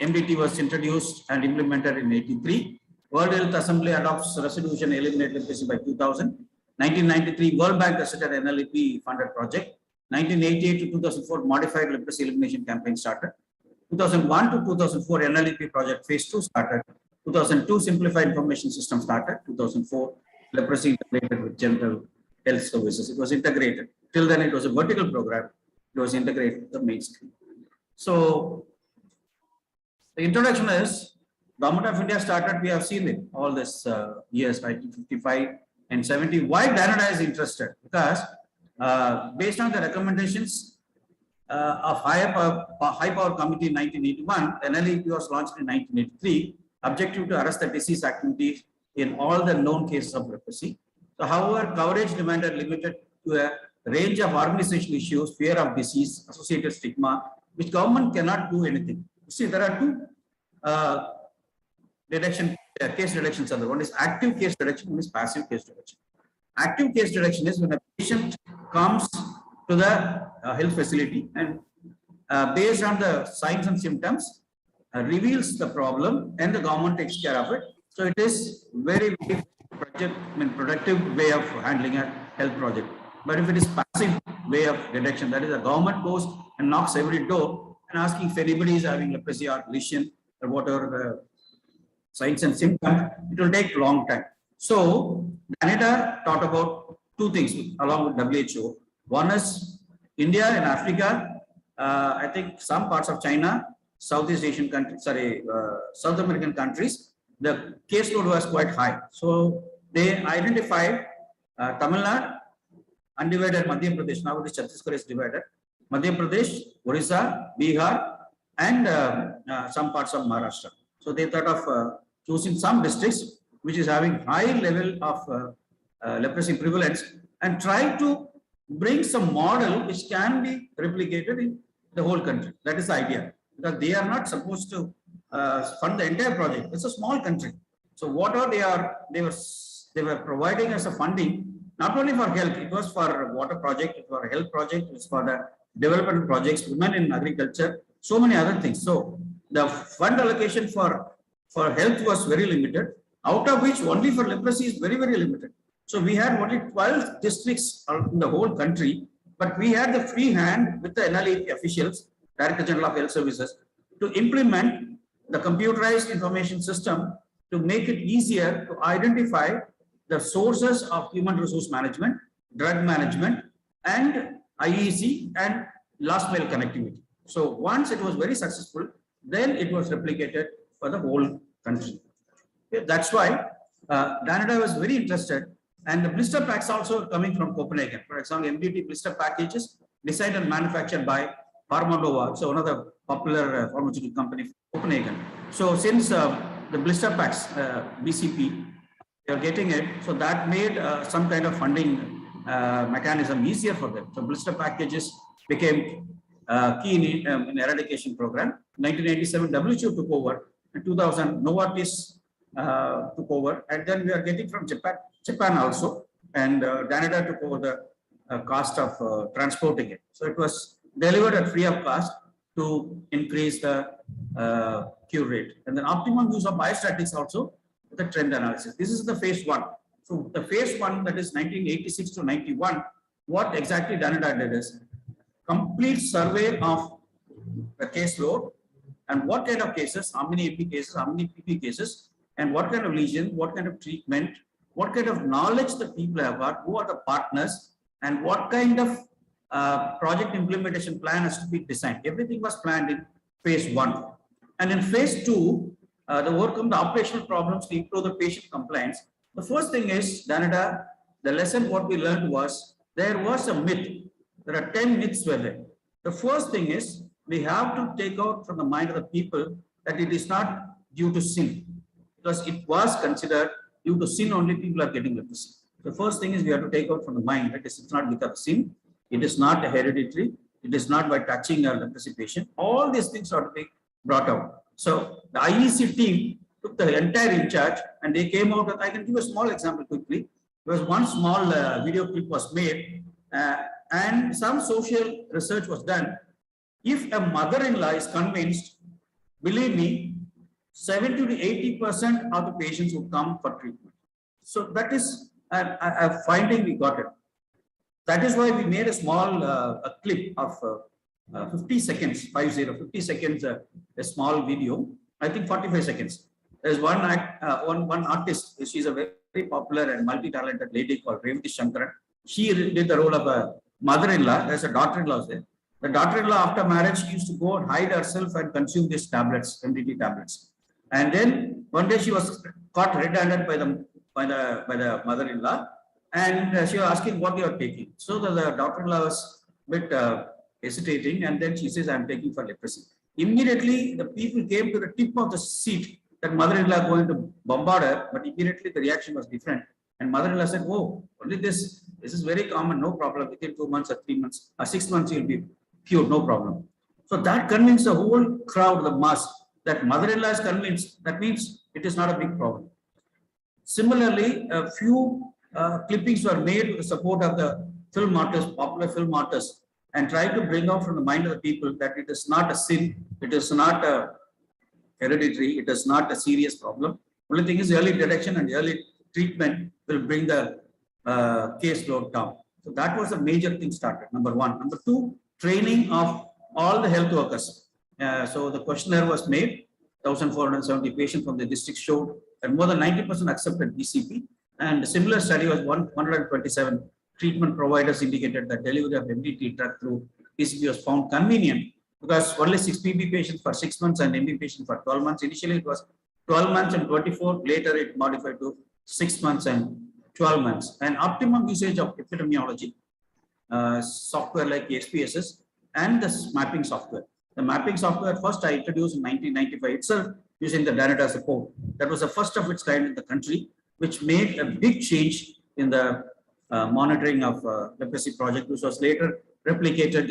MDT was introduced and implemented in 83. World Health Assembly adopts resolution eliminate leprosy by 2000. 1993, World Bank considered NLEP funded project. 1988 to 2004, modified leprosy elimination campaign started. 2001 to 2004, NLEP project phase 2 started. 2002, simplified information system started. 2004, leprosy integrated with general health services. It was integrated. Till then, it was a vertical program. It was integrated with the mainstream. So, the introduction is, Government of India started, we have seen it all this years, 1955 and 70. Why Canada is interested? Because based on the recommendations of High Power Committee in 1981, NLEP was launched in 1983, objective to arrest the disease activity in all the known cases of leprosy. So, however, coverage demanded limited to a range of organizational issues, fear of disease, associated stigma, which government cannot do anything. See, there are two case reductions. One is active case reduction, one is passive case reduction. Active case reduction is when a patient comes to the health facility and based on the signs and symptoms, reveals the problem and the government takes care of it. So it is very, very productive way of handling a health project. But if it is passive way of reduction, that is the government goes and knocks every door and asking if anybody is having leprosy or lesion or whatever signs and symptoms, it will take long time. So Canada talked about two things along with WHO. One is India and Africa. I think some parts of China, Southeast Asian countries, South American countries, the caseload was quite high. So they identified Tamil Nadu, undivided Madhya Pradesh, now it is Chhattisgarh is divided, Madhya Pradesh, Orissa, Bihar, and some parts of Maharashtra. So they thought of choosing some districts which is having high level of leprosy prevalence and try to bring some model which can be replicated in the whole country. That is the idea, because they are not supposed to fund the entire project. It's a small country. So what are they were providing as a funding, not only for health, it was for water project, it was for health project, it was for the development projects, women in agriculture, so many other things. So the fund allocation for health was very limited, out of which only for leprosy is very, very limited. So we had only 12 districts in the whole country, but we had the free hand with the NLEP officials, Director General of Health Services, to implement the computerized information system to make it easier to identify the sources of human resource management, drug management, and IEC and last mile connectivity. So once it was very successful, then it was replicated for the whole country. Okay, that's why Canada was very interested, and the blister packs also coming from Copenhagen. For example, MDT blister packages designed and manufactured by Pharmadova, so one of the popular pharmaceutical company from Copenhagen. So since the blister packs, BCP, they are getting it, so that made some kind of funding mechanism easier for them. So blister packages became key in eradication program. 1997, WHO took over. In 2000, Novartis took over, and then we are getting from Japan also, and Canada took over the cost of transporting it. So it was delivered at free of cost to increase the cure rate. And then optimum use of biostatics also, the trend analysis. This is the phase one. So the phase one, that is 1986 to 91, what exactly Canada did is complete survey of the caseload and what kind of cases, how many AP cases, how many PP cases, and what kind of lesion, what kind of treatment, what kind of knowledge the people have got, who are the partners, and what kind of project implementation plan has to be designed. Everything was planned in phase one. And in phase two, the overcome the operational problems to improve the patient compliance. The first thing is, Canada, the lesson what we learned was, there was a myth. There are 10 myths were there. The first thing is, we have to take out from the mind of the people that it is not due to sin, because it was considered due to sin only people are getting leprosy. The first thing is we have to take out from the mind that it's not because of sin, it is not hereditary, it is not by touching a leprosy patient. All these things are to be brought out. So the IEC team took the entire in charge and they came out with, I can give a small example quickly. There was one small video clip was made and some social research was done. If a mother-in-law is convinced, believe me, 70 to 80% of the patients would come for treatment. So that is a finding we got it. That is why we made a small a clip of 50 seconds, 50 seconds, a small video, I think 45 seconds. There's one artist, she's a very popular and multi-talented lady called Revati Shankaran. She did the role of a mother-in-law. There's a daughter-in-law there. The daughter-in-law after marriage, she used to go and hide herself and consume these tablets, MDT tablets. And then one day she was caught red-handed by the mother-in-law, and she was asking what you are taking. So the daughter-in-law was a bit hesitating, and then she says, "I'm taking for leprosy." Immediately, the people came to the tip of the seat that mother-in-law going to bombard her, but immediately the reaction was different. And mother-in-law said, "Oh, only this is very common, no problem. Within 2 months or 3 months or 6 months, you'll be cured, no problem." So that convinced the whole crowd, the mass, that mother-in-law is convinced. That means it is not a big problem. Similarly, a few clippings were made with the support of the film artists, popular film artists, and tried to bring out from the mind of the people that it is not a sin, it is not a hereditary, it is not a serious problem. Only thing is early detection and early treatment will bring the caseload down. So that was a major thing started, number one. Number two, training of all the health workers. So the questionnaire was made 1,470 patients from the district showed that more than 90% accepted BCP. And a similar study was 127 treatment providers indicated that delivery of MDT drug through BCP was found convenient because only 6 PB patients for 6 months and MB patients for 12 months. Initially, it was 12 months and 24. Later, it modified to 6 months and 12 months. And optimum usage of epidemiology software like SPSS and the mapping software. The mapping software first I introduced in 1995 itself using the data support. That was the first of its kind in the country, which made a big change in the monitoring of leprosy project, which was later replicated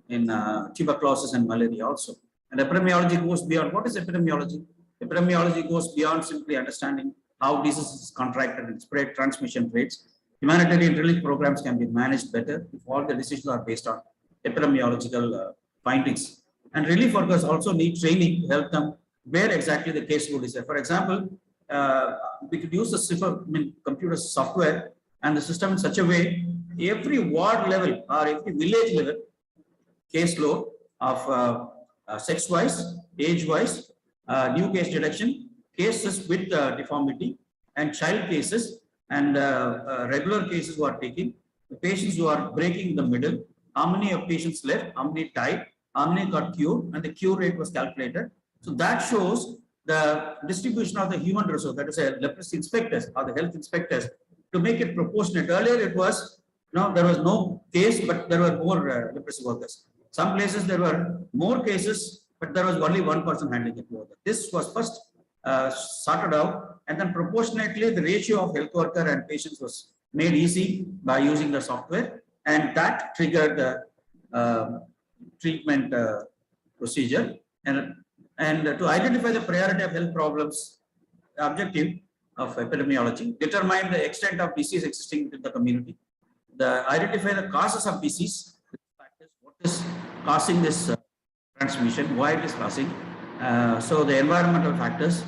in tuberculosis and malaria also. And epidemiology goes beyond. What is epidemiology? Epidemiology goes beyond simply understanding how diseases is contracted and spread transmission rates. Humanitarian relief programs can be managed better if all the decisions are based on epidemiological findings. And relief workers also need training to help them where exactly the caseload is there. For example, we could use the computer software and the system in such a way, every ward level or every village level caseload of sex-wise, age-wise, new case detection, cases with deformity, and child cases, and regular cases who are taking, the patients who are breaking the middle, how many of patients left, how many died, how many got cured, and the cure rate was calculated. So that shows the distribution of the human resource, that is a leprosy inspectors or the health inspectors, to make it proportionate. Earlier it was, there was no case, but there were more leprosy workers. Some places there were more cases, but there was only one person handling it. This was first sorted out, and then proportionately the ratio of health worker and patients was made easy by using the software, and that triggered the treatment procedure. And to identify the priority of health problems, the objective of epidemiology, determine the extent of disease existing within the community, identify the causes of disease, what is causing this transmission, why it is causing. So the environmental factors,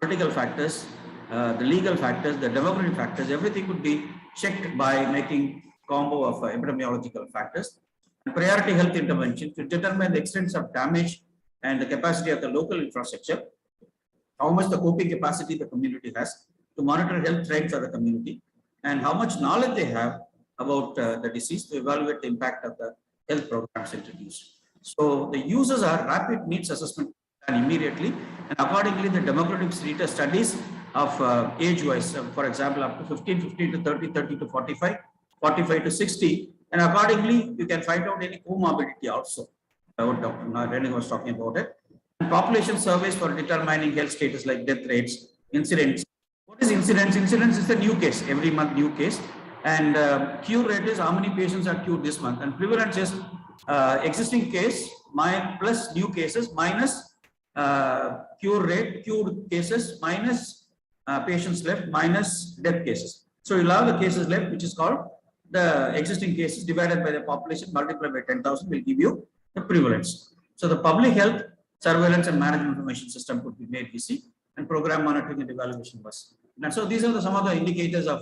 political factors, the legal factors, the demographic factors, everything could be checked by making combo of epidemiological factors. And priority health intervention to determine the extent of damage and the capacity of the local infrastructure, how much the coping capacity the community has to monitor health trends of the community, and how much knowledge they have about the disease to evaluate the impact of the health programs introduced. So the users are rapid needs assessment done immediately, and accordingly the demographic studies of age-wise, for example, up to 15 to 30, 30 to 45, 45 to 60, and accordingly you can find out any comorbidity also. Dr. Renny was talking about it. And population surveys for determining health status like death rates, incidents. What is incidence? Incidence is the new case, every month new case. And cure rate is how many patients are cured this month. And prevalence is existing case plus new cases minus cure rate, cured cases minus patients left minus death cases. So you'll have the cases left, which is called the existing cases divided by the population multiplied by 10,000 will give you the prevalence. So the public health surveillance and management information system could be made easy, and program monitoring and evaluation was. And so these are some of the indicators of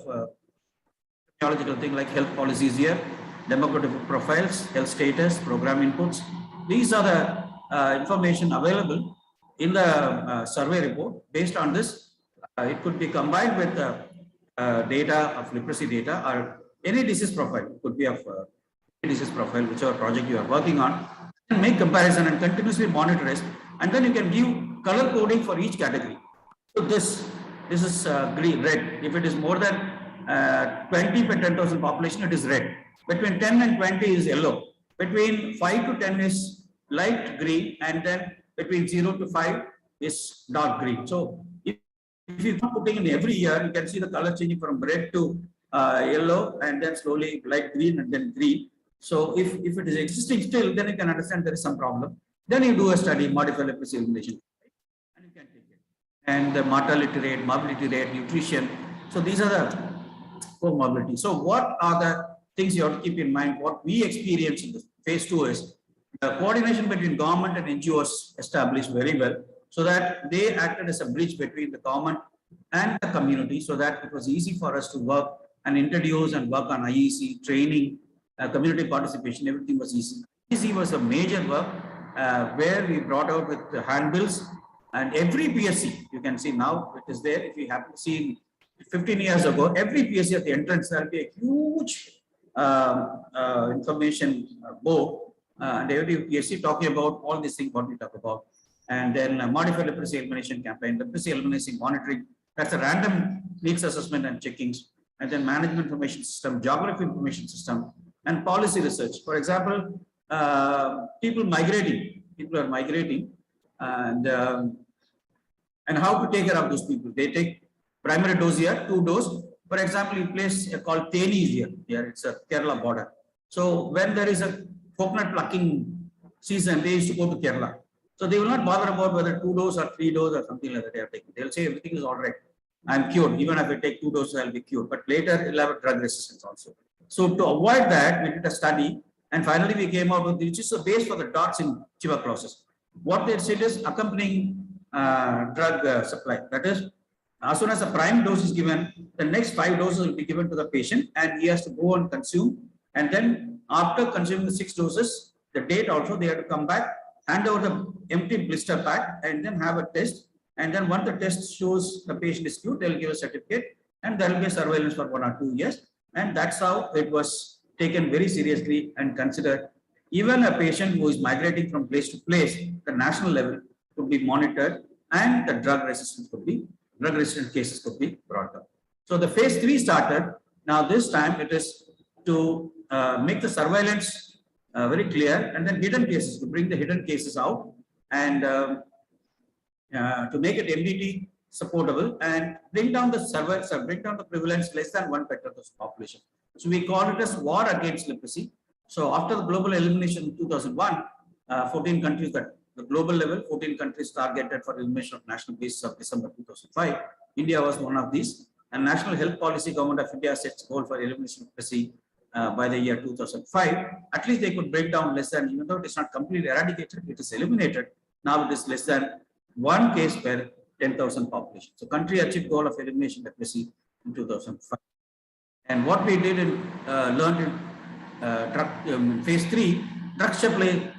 epidemiological thing like health policies here, demographic profiles, health status, program inputs. These are the information available in the survey report. Based on this, it could be combined with data of leprosy data or any disease profile. It could be of disease profile, whichever project you are working on, and make comparison and continuously monitor it, and then you can give color coding for each category. So this is green, red. If it is more than 20 per 10,000 population, it is red. Between 10 and 20 is yellow. Between 5 to 10 is light green, and then between 0 to 5 is dark green. So if you are putting in every year, you can see the color changing from red to yellow, and then slowly light green and then green. So if it is existing still, then you can understand there is some problem. Then you do a study, modify leprosy elimination, and you can take it. And the mortality rate, morbidity rate, nutrition. So these are the comorbidities. So what are the things you have to keep in mind? What we experience in the phase 2 is the coordination between government and NGOs established very well, so that they acted as a bridge between the government and the community, so that it was easy for us to work and introduce and work on IEC training, community participation. Everything was easy. IEC was a major work where we brought out with handbills And every PSC, you can see now it is there. If you have seen 15 years ago, every PSC at the entrance, there will be a huge information board, and every PSC talking about all these things what we talk about. And then modified leprosy elimination campaign, leprosy elimination monitoring, that's a random needs assessment and checkings, and then management information system, geography information system, and policy research. For example, people are migrating, and how to take care of those people. They take primary dose here, 2 dose. For example, in place called Teni is here. It's a Kerala border. So when there is a coconut plucking season, they used to go to Kerala. So they will not bother about whether 2 dose or 3 dose or something like that they are taking. They'll say everything is all right. I'm cured. Even if I take 2 doses, I'll be cured. But later, it'll have a drug resistance also. So to avoid that, we did a study, and finally we came out with which is the base for the dots in tuberculosis. What they said is accompanying drug supply. That is, as soon as a prime dose is given, the next 5 doses will be given to the patient, and he has to go and consume. And then after consuming the 6 doses, the date also they have to come back, hand over the empty blister pack, and then have a test. And then once the test shows the patient is cured, they will give a certificate, and there will be a surveillance for 1 or 2 years. And that's how it was taken very seriously and considered. Even a patient who is migrating from place to place, the national level could be monitored, and the drug resistant cases could be brought up. So the phase 3 started. Now this time it is to make the surveillance very clear, and then hidden cases, to bring the hidden cases out, and to make it MDT supportable, and bring down the prevalence less than 1 per population. So we call it as war against leprosy. So after the global elimination in 2001, 14 countries at the global level, 14 countries targeted for elimination of national basis of December 2005. India was one of these. And National Health Policy Government of India sets goal for elimination of leprosy by the year 2005. At least they could break down less than, even though it is not completely eradicated, it is eliminated. Now it is less than 1 case per 10,000 population. So country achieved goal of elimination of leprosy in 2005. And what we did in learned in phase 3, drug supply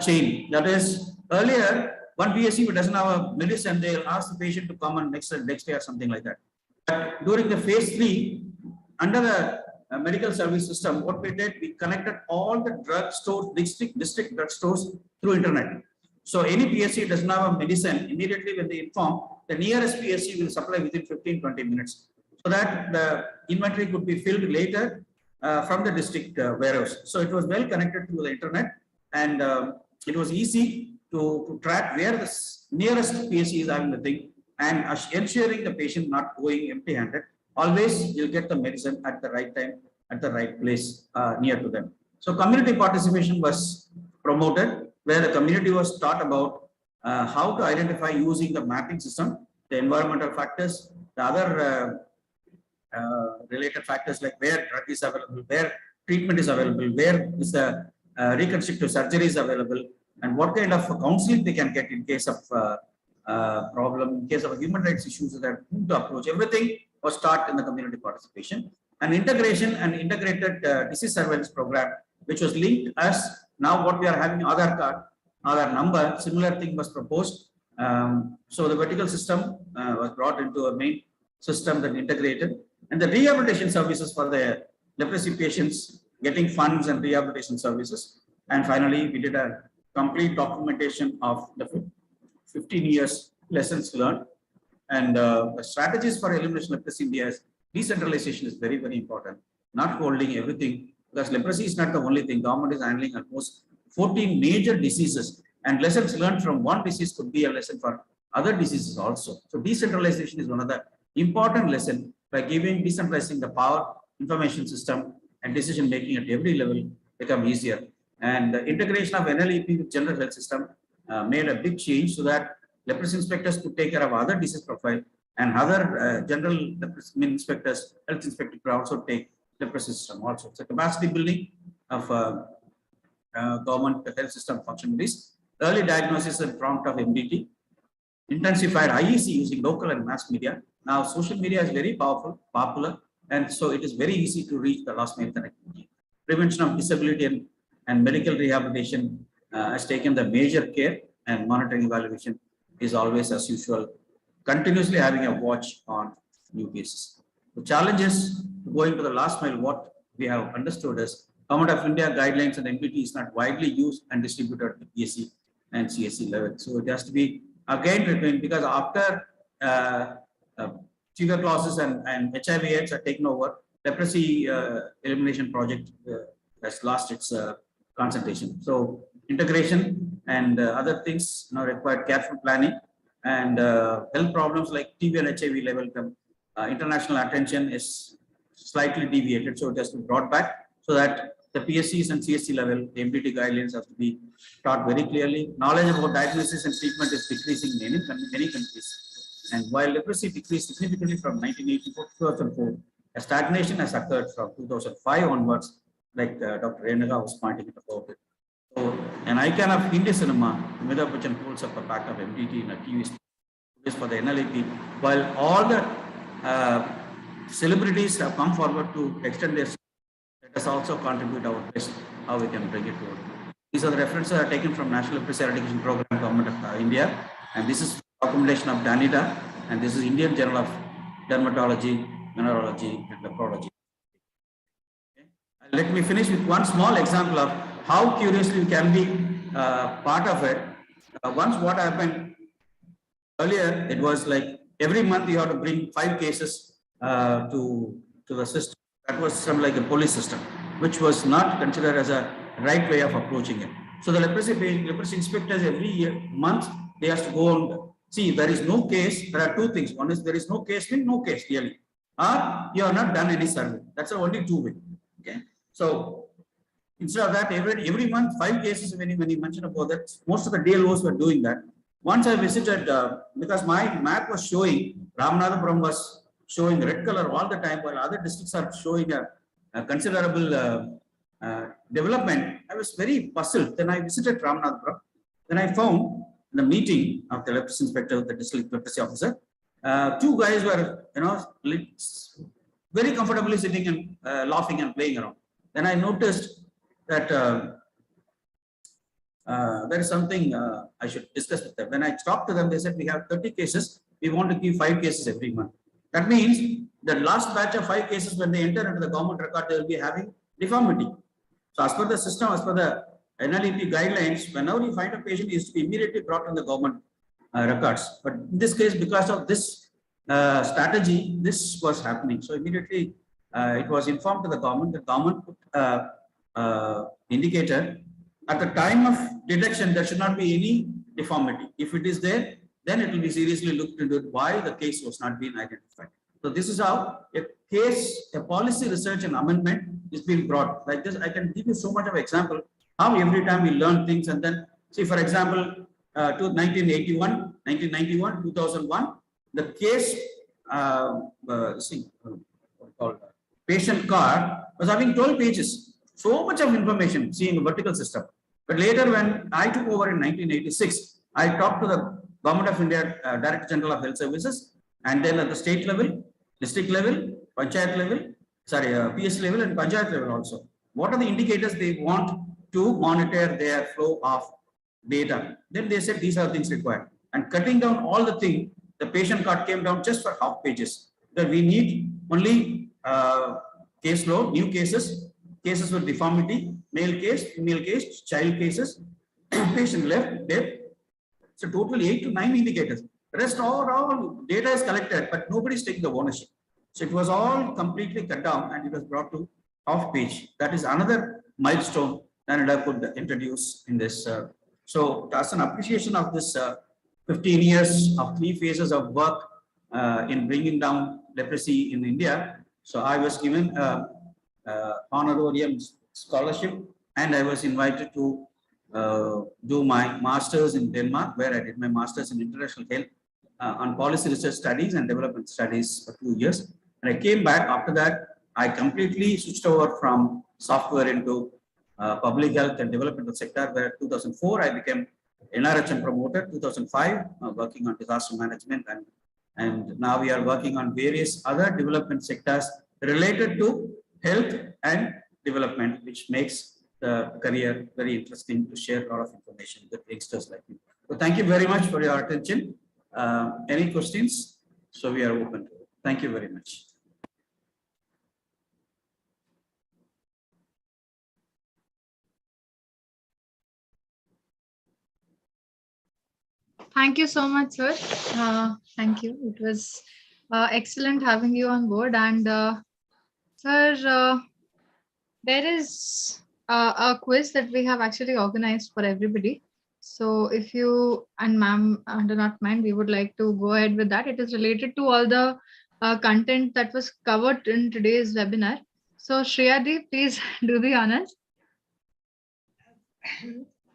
chain. That is, earlier one PSC who doesn't have a medicine, they'll ask the patient to come on next day or something like that. But during the phase 3, under the medical service system, what we did, we connected all the drug stores, district drug stores through internet. So any PSC doesn't have a medicine, immediately when they inform, the nearest PSC will supply within 15-20 minutes, so that the inventory could be filled later from the district warehouse. So it was well connected to the internet, and it was easy to track where the nearest PSC is having the thing, and ensuring the patient not going empty-handed. Always you'll get the medicine at the right time, at the right place near to them. So community participation was promoted, where the community was taught about how to identify using the mapping system, the environmental factors, the other related factors like where drug is available, where treatment is available, where is the reconstructive surgery is available, and what kind of counseling they can get in case of problem, in case of human rights issues, that whom to approach. Everything was taught in the community participation. And integration and integrated disease surveillance program, which was linked as now what we are having Aadhaar card, Aadhaar number, similar thing was proposed. So the vertical system was brought into a main system that integrated, and the rehabilitation services for the leprosy patients, getting funds and rehabilitation services. And finally, we did a complete documentation of the 15 years lessons learned. And the strategies for elimination of leprosy in India is decentralization is very, very important. Not holding everything, because leprosy is not the only thing. Government is handling almost 14 major diseases, and lessons learned from one disease could be a lesson for other diseases also. So decentralization is one of the important lessons. By decentralizing the power, information system, and decision making at every level become easier. And the integration of NLEP with general health system made a big change, so that leprosy inspectors could take care of other disease profile, and other general inspectors, health inspector could also take leprosy system also. It's a capacity building of government health system functionaries. Early diagnosis and prompt of MDT, intensified IEC using local and mass media. Now social media is very popular, and so it is very easy to reach the last mile connectivity. Prevention of disability and medical rehabilitation has taken the major care, and monitoring evaluation is always, as usual, continuously having a watch on new cases. The challenge is going to the last mile. What we have understood is Government of India guidelines and MPT is not widely used and distributed at the PSC and CSC level. So it has to be again written, because after tuberculosis and HIV/AIDS are taken over, leprosy elimination project has lost its concentration. So integration and other things now require careful planning, and health problems like TB and HIV level international attention is slightly deviated. So it has to be brought back so that the PSCs and CSC level, the MPT guidelines have to be taught very clearly. Knowledge about diagnosis and treatment is decreasing in many countries. And while leprosy decreased significantly from 1984 to 2004, a stagnation has occurred from 2005 onwards, like Dr. Renuka was pointing out it. So, an icon of Hindi cinema, Amitabh Bachchan holds up a pack of MPT in a TV for the NLP, while all the celebrities have come forward to extend their. Let us also contribute our best how we can bring it forward. These are the references are taken from National Leprosy Eradication Program, Government of India, and this is recommendation of Danida, and this is Indian Journal of Dermatology, Mineralogy, and Leprology. Okay. Let me finish with one small example of how curiously we can be part of it. Once what happened earlier, it was like every month you have to bring 5 cases to the system. That was some like a police system, which was not considered as a right way of approaching it. So the leprosy inspectors every month, they have to go and see there is no case. There are 2 things. One is there is no case, means no case really, or you have not done any survey. That's the only 2 way. Okay. So instead of that, every month 5 cases. When you mentioned about that, most of the DLOs were doing that. Once I visited, because my map was showing Ramanathapuram was showing red color all the time, while other districts are showing a considerable development. I was very puzzled. Then I visited Ramanathapuram. Then I found the meeting of the leprosy inspector, the district leprosy officer. 2 guys were, very comfortably sitting and laughing and playing around. Then I noticed that there is something I should discuss with them. When I talked to them, they said we have 30 cases. We want to give 5 cases every month. That means the last batch of 5 cases, when they enter into the government record, they will be having deformity. So as per the system, as per the NLEP guidelines, whenever you find a patient, he is to be immediately brought in the government records. But in this case, because of this strategy, this was happening. So immediately it was informed to the government. The government put indicator at the time of detection. There should not be any deformity. If it is there, then it will be seriously looked into why the case was not being identified. So this is how a policy research and amendment is being brought. Like this, I can give you so much of example how every time we learn things, and then see, for example, to 1981, 1991, 2001, the case patient card was having 12 pages. So much of information, seeing a vertical system. But later, when I took over in 1986, I talked to the Government of India Director General of Health Services, and then at the state level, district level, panchayat level, PS level and panchayat level also. What are the indicators they want to monitor their flow of data? Then they said these are things required. And cutting down all the things, the patient card came down just for half pages. That we need only case load, new cases, cases with deformity, male case, female case, child cases, patient left, death. So totally 8 to 9 indicators. The rest all data is collected, but nobody is taking the ownership. So it was all completely cut down and it was brought to half page. That is another milestone that I could introduce in this. So as an appreciation of this 15 years of 3 phases of work in bringing down leprosy in India. So I was given honorarium scholarship, and I was invited to do my master's in Denmark, where I did my master's in international health on policy research studies and development studies for 2 years. And I came back after that. I completely switched over from software into public health and developmental sector, where 2004 I became NRHM promoter, 2005 working on disaster management, and now we are working on various other development sectors related to health and development, which makes the career very interesting to share a lot of information with youngsters like you. So thank you very much for your attention. Any questions? So we are open to it. Thank you very much. Thank you so much, sir. Thank you. It was excellent having you on board. And sir, there is a quiz that we have actually organized for everybody. So if you and ma'am do not mind, we would like to go ahead with that. It is related to all the content that was covered in today's webinar. So Shriyadi, please do the honors.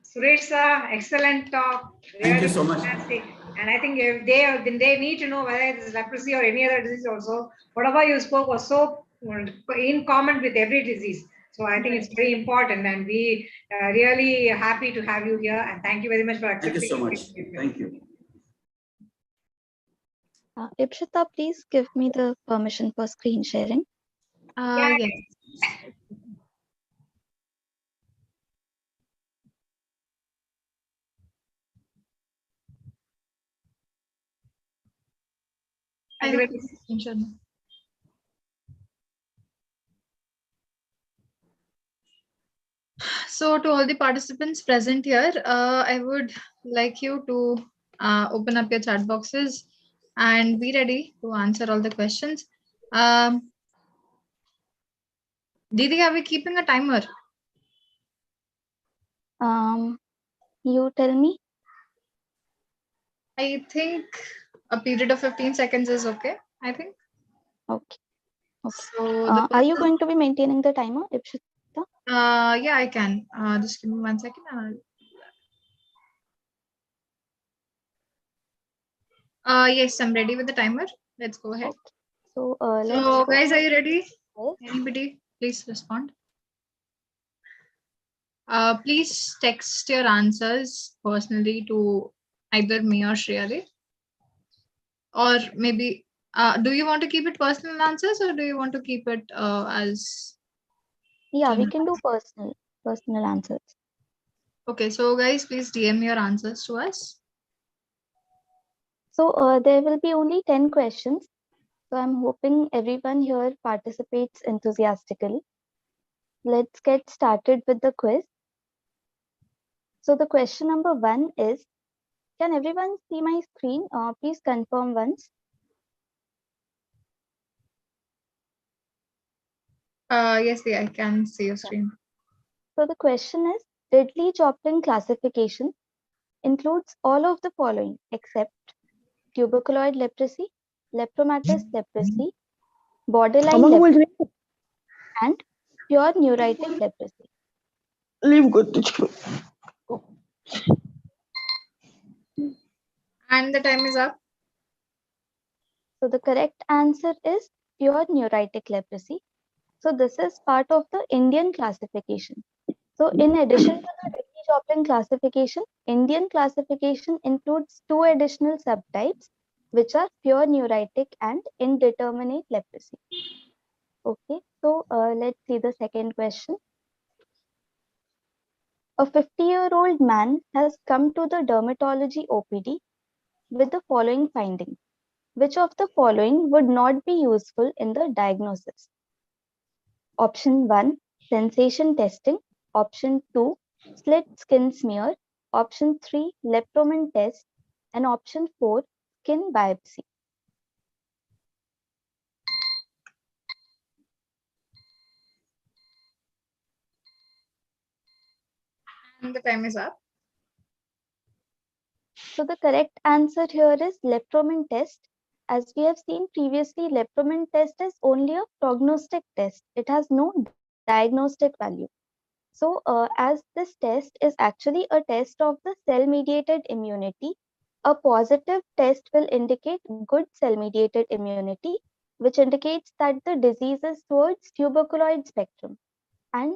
Suresh sir, excellent talk. Thank you Really so much. fantastic. And I think if they need to know whether it is leprosy or any other disease also. Whatever you spoke was so in common with every disease. So I think it's very important, and we really happy to have you here. And thank you very much for Thank accepting. you so much. Thank you. Ipshita, please give me the permission for screen sharing. Yes. So to all the participants present here, I would like you to open up your chat boxes and be ready to answer all the questions. Didi, are we keeping a timer? You tell me. I think a period of 15 seconds is okay, I think. Okay. So are you going to be maintaining the timer, Ipshita? Yeah, I can. Just give me 1 second. Yes, I'm ready with the timer. Let's go ahead. Okay. So, so guys, are you ready? Yes. Anybody, please respond. Please text your answers personally to either me or Shriyari. Or maybe, do you want to keep it personal answers, or do you want to keep it as? Yeah, we can do personal answers. Okay, so guys, please DM your answers to us. So there will be only 10 questions. So I'm hoping everyone here participates enthusiastically. Let's get started with the quiz. So the question number 1 is, can everyone see my screen? Please confirm once. Yes, I can see your screen. So the question is, Ridley-Joplin classification includes all of the following except tuberculoid leprosy, lepromatous leprosy, borderline leprosy, and pure neuritic leprosy. And the time is up. So the correct answer is pure neuritic leprosy. So this is part of the Indian classification. So in addition to the Ridley-Joplin classification, Indian classification includes 2 additional subtypes, which are pure neuritic and indeterminate leprosy. Okay, so let's see the second question. A 50-year-old man has come to the dermatology OPD with the following finding. Which of the following would not be useful in the diagnosis? Option 1, sensation testing. Option 2, slit skin smear. Option 3, lepromin test. And option 4, skin biopsy. And the time is up. So the correct answer here is lepromin test. As we have seen previously, lepromin test is only a prognostic test. It has no diagnostic value. So as this test is actually a test of the cell-mediated immunity, a positive test will indicate good cell-mediated immunity, which indicates that the disease is towards tuberculoid spectrum. And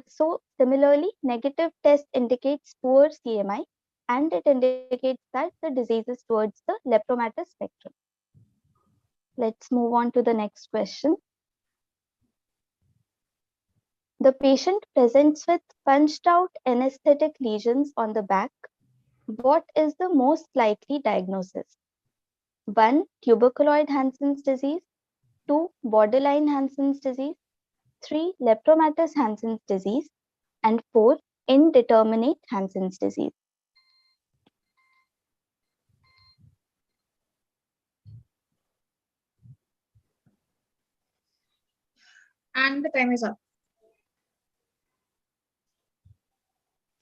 so similarly, negative test indicates poor CMI, and it indicates that the disease is towards the lepromatous spectrum. Let's move on to the next question. The patient presents with punched out anesthetic lesions on the back, What is the most likely diagnosis? 1. Tuberculoid Hansen's disease. 2. Borderline Hansen's disease. 3. Lepromatous Hansen's disease. And 4. Indeterminate Hansen's disease. And the time is up.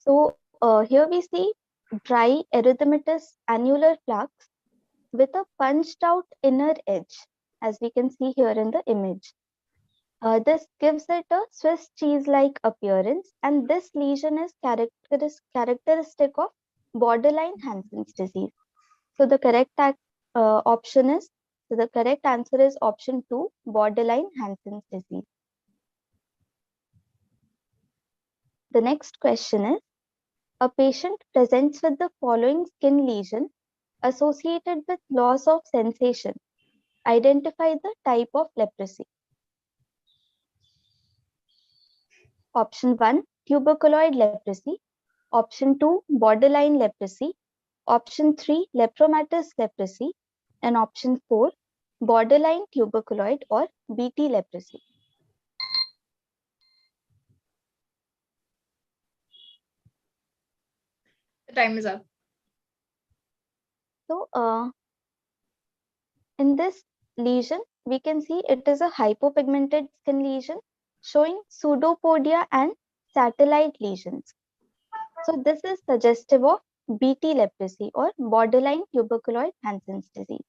So here we see dry erythematous annular plaques with a punched out inner edge, as we can see here in the image. This gives it a Swiss cheese-like appearance, and this lesion is characteristic of borderline Hansen's disease. So the correct option is, so the correct answer is option 2, borderline Hansen's disease. The next question is, a patient presents with the following skin lesion associated with loss of sensation. Identify the type of leprosy. Option 1, tuberculoid leprosy. Option 2, borderline leprosy. Option 3, lepromatous leprosy. And option 4, borderline tuberculoid or BT leprosy. The time is up. So, in this lesion, we can see it is a hypopigmented skin lesion showing pseudopodia and satellite lesions. So, this is suggestive of BT leprosy or borderline tuberculoid Hansen's disease.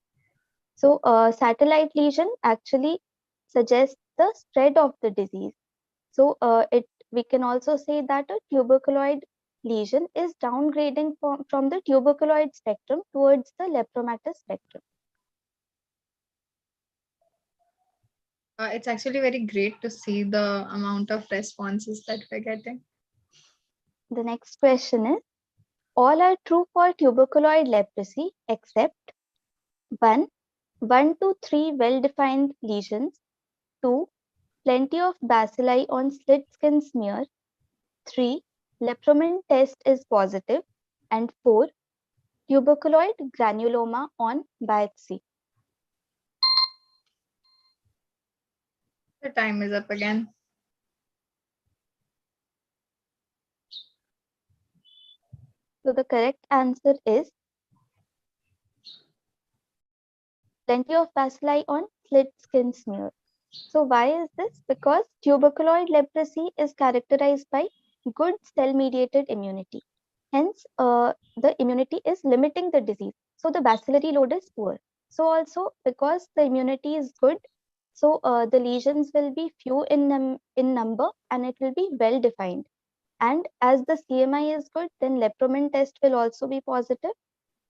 So, satellite lesion actually suggests the spread of the disease. So, we can also say that a tuberculoid lesion is downgrading from the tuberculoid spectrum towards the lepromatous spectrum. It's actually very great to see the amount of responses that we're getting. The next question is, all are true for tuberculoid leprosy except 1. 1 to 3 well-defined lesions. 2. Plenty of bacilli on slit skin smear. 3. Lepromin test is positive. And 4. Tuberculoid granuloma on biopsy. The time is up again. So the correct answer is plenty of bacilli on slit skin smear. So why is this? Because tuberculoid leprosy is characterized by good cell-mediated immunity. Hence, the immunity is limiting the disease. So the bacillary load is poor. So also because the immunity is good, so the lesions will be few in number and it will be well defined. And as the CMI is good, then lepromin test will also be positive,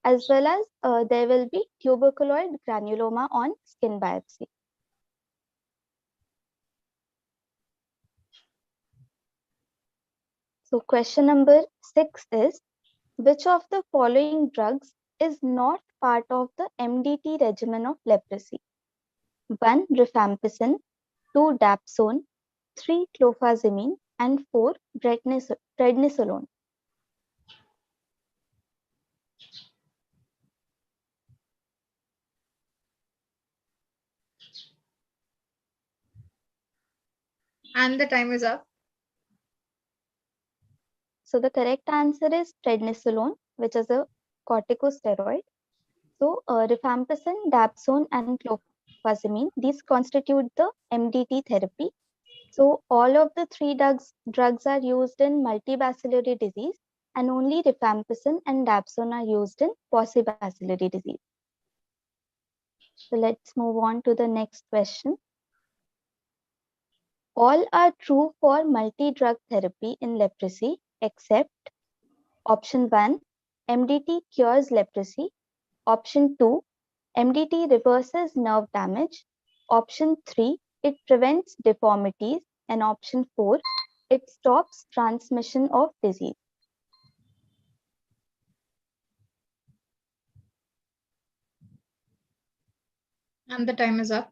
as well as there will be tuberculoid granuloma on skin biopsy. So question number 6 is, which of the following drugs is not part of the MDT regimen of leprosy? 1. Rifampicin, 2. Dapsone, 3. Clofazimine, and 4. Prednisolone. And the time is up. So the correct answer is prednisolone, which is a corticosteroid. So rifampicin, dapsone, and clofazimine, these constitute the MDT therapy. So all of the three drugs are used in multibacillary disease, and only rifampicin and dapsone are used in paucibacillary disease. So let's move on to the next question. All are true for multi-drug therapy in leprosy except option 1, MDT cures leprosy. Option 2, MDT reverses nerve damage. Option 3, it prevents deformities. And option 4, it stops transmission of disease. And the time is up.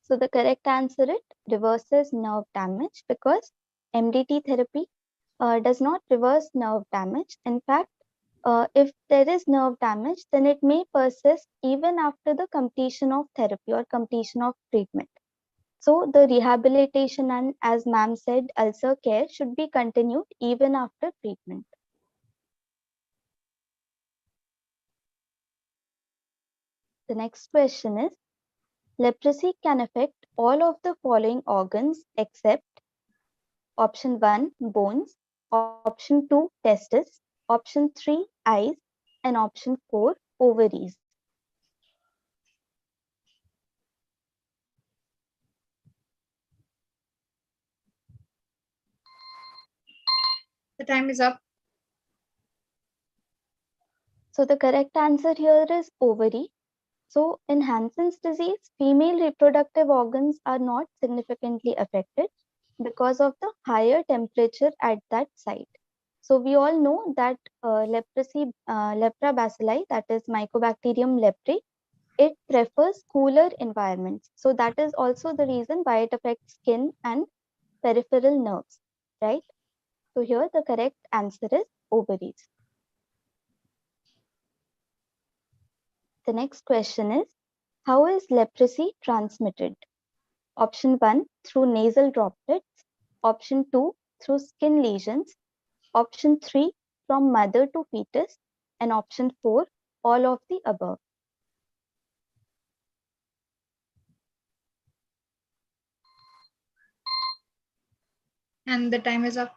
So the correct answer is reverses nerve damage because MDT therapy does not reverse nerve damage. In fact, if there is nerve damage, then it may persist even after the completion of therapy or completion of treatment. So the rehabilitation and, as ma'am said, ulcer care should be continued even after treatment. The next question is, leprosy can affect all of the following organs except option 1, bones, option 2, testes, option 3, eyes, and option 4, ovaries. The time is up. So the correct answer here is ovary. So in Hansen's disease, female reproductive organs are not significantly affected because of the higher temperature at that site. So we all know that lepra bacilli, that is Mycobacterium leprae, it prefers cooler environments. So that is also the reason why it affects skin and peripheral nerves, right? So here the correct answer is ovaries. The next question is, how is leprosy transmitted? Option 1, through nasal droplets. Option 2, through skin lesions. Option 3, from mother to fetus. And option 4, all of the above. And the time is up.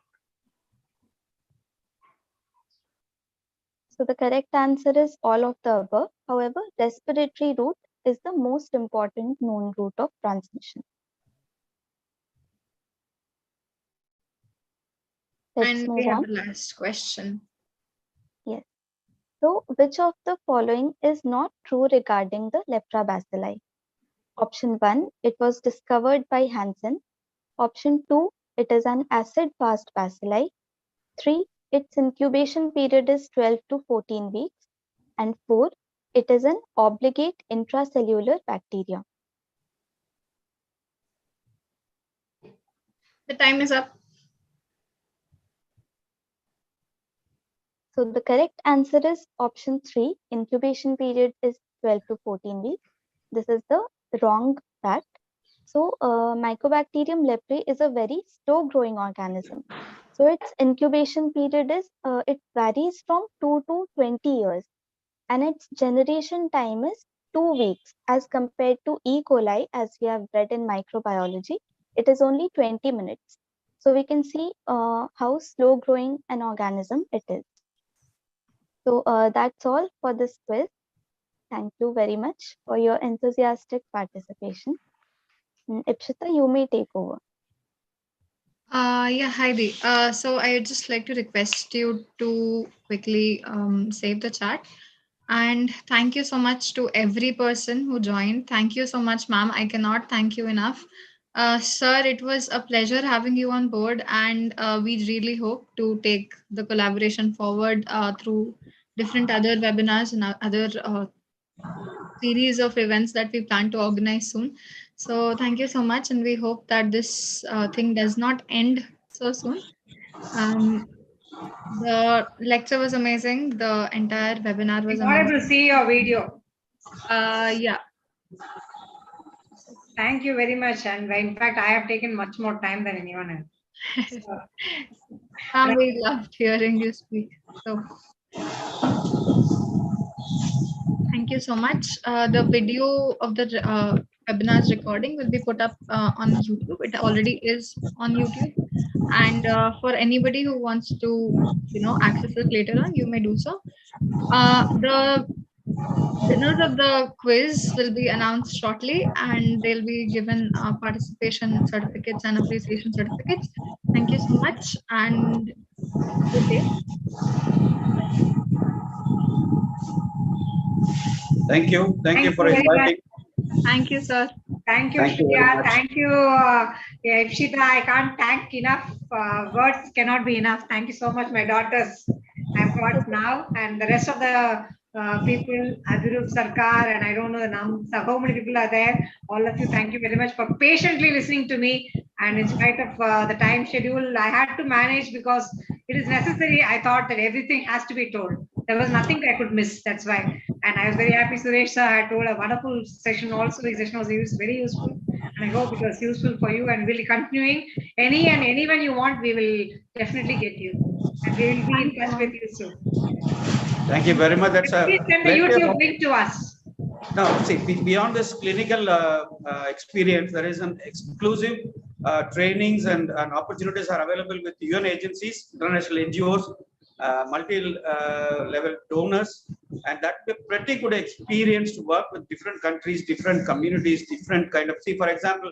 So the correct answer is all of the above. However, respiratory route is the most important known route of transmission. Let's And move we have on. the last question. Yes. So, which of the following is not true regarding the lepra bacilli? Option 1, it was discovered by Hansen. Option 2, it is an acid-fast bacilli. 3, its incubation period is 12 to 14 weeks. And 4, it is an obligate intracellular bacteria. The time is up. So the correct answer is option 3. Incubation period is 12 to 14 weeks. This is the wrong fact. So Mycobacterium leprae is a very slow growing organism. So its incubation period is, it varies from 2 to 20 years. And its generation time is 2 weeks as compared to E. coli, as we have read in microbiology. It is only 20 minutes. So we can see how slow growing an organism it is. So that's all for this quiz. Thank you very much for your enthusiastic participation. Ipshita, you may take over. Yeah, Heidi. So I would just like to request you to quickly save the chat. And thank you so much to every person who joined. Thank you so much, ma'am. I cannot thank you enough. Sir, it was a pleasure having you on board, and we really hope to take the collaboration forward through different other webinars and other series of events that we plan to organize soon. So thank you so much, and we hope that this thing does not end so soon. Um, the lecture was amazing. The entire webinar was I'm not able to amazing. see your video. Yeah. Thank you very much. And in fact, I have taken much more time than anyone else. So, We loved hearing you speak. So thank you so much. The video of the webinar's recording will be put up on YouTube. It already is on YouTube. And for anybody who wants to, access it later on, you may do so. The winners of the quiz will be announced shortly, and they'll be given participation certificates and appreciation certificates. Thank you so much, and good day. Thank you. Thank you thank for you very much. inviting. Thank you, sir. Thank you, Thank you very Shreya. much. Thank you, Ipshita. I can't thank enough. Words cannot be enough. Thank you so much, my daughters. I've got now, and the rest of the people, Adhirup Sarkar, and I don't know the names. How many people are there? All of you, thank you very much for patiently listening to me. And in spite of the time schedule, I had to manage because it is necessary. I thought that everything has to be told. There was nothing I could miss. That's why. And I was very happy Suresh sir had told a wonderful session also. His session was very useful. And I hope it was useful for you, and we'll be continuing. Any and anyone you want, we will definitely get you. And we will be in touch with you soon. Thank you very much. That's Please send the YouTube link to us. Now, see, beyond this clinical experience, there is an exclusive trainings and opportunities are available with UN agencies, international NGOs, multi-level donors, and that be pretty good experience to work with different countries, different communities, different kind of. See, for example,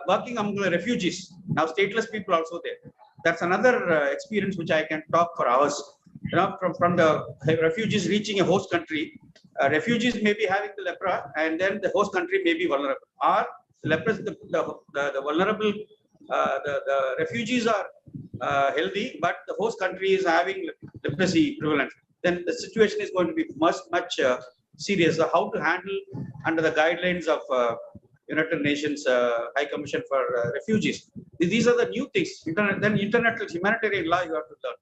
working among the refugees. Now, stateless people also there. That's another experience which I can talk for hours. You know, from the refugees reaching a host country. Refugees may be having the lepra, and then the host country may be vulnerable. Or the vulnerable, the refugees are healthy, but the host country is having leprosy prevalent. Then the situation is going to be much serious. So how to handle under the guidelines of United Nations High Commission for Refugees. These are the new things. Then international humanitarian law you have to learn.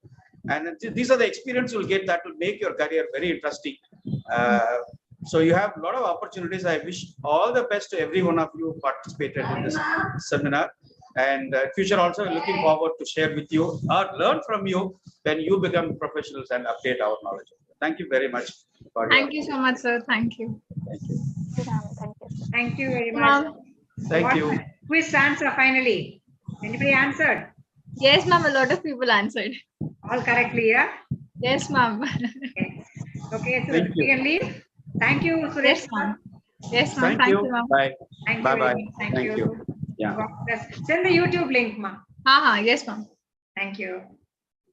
And these are the experience you'll get that will make your career very interesting. So you have a lot of opportunities. I wish all the best to every one of you who participated in this seminar. And future also looking forward to share with you or learn from you when you become professionals and update our knowledge. Thank you very much. Thank you so much, sir. Thank you. Thank you. Thank you. Thank you very much. Thank you. Quiz answer finally. Anybody answered? Yes, ma'am. A lot of people answered. All correctly, yeah? Yes, ma'am. Okay, so Thank we you. can leave. Thank you, Suresh. Yes, ma'am. Yes, ma'am. Thank you. ma'am. Bye. Thank Bye you. bye. very much. Thank you. Yeah. Send the YouTube link, ma. Yes, ma'am. Thank you.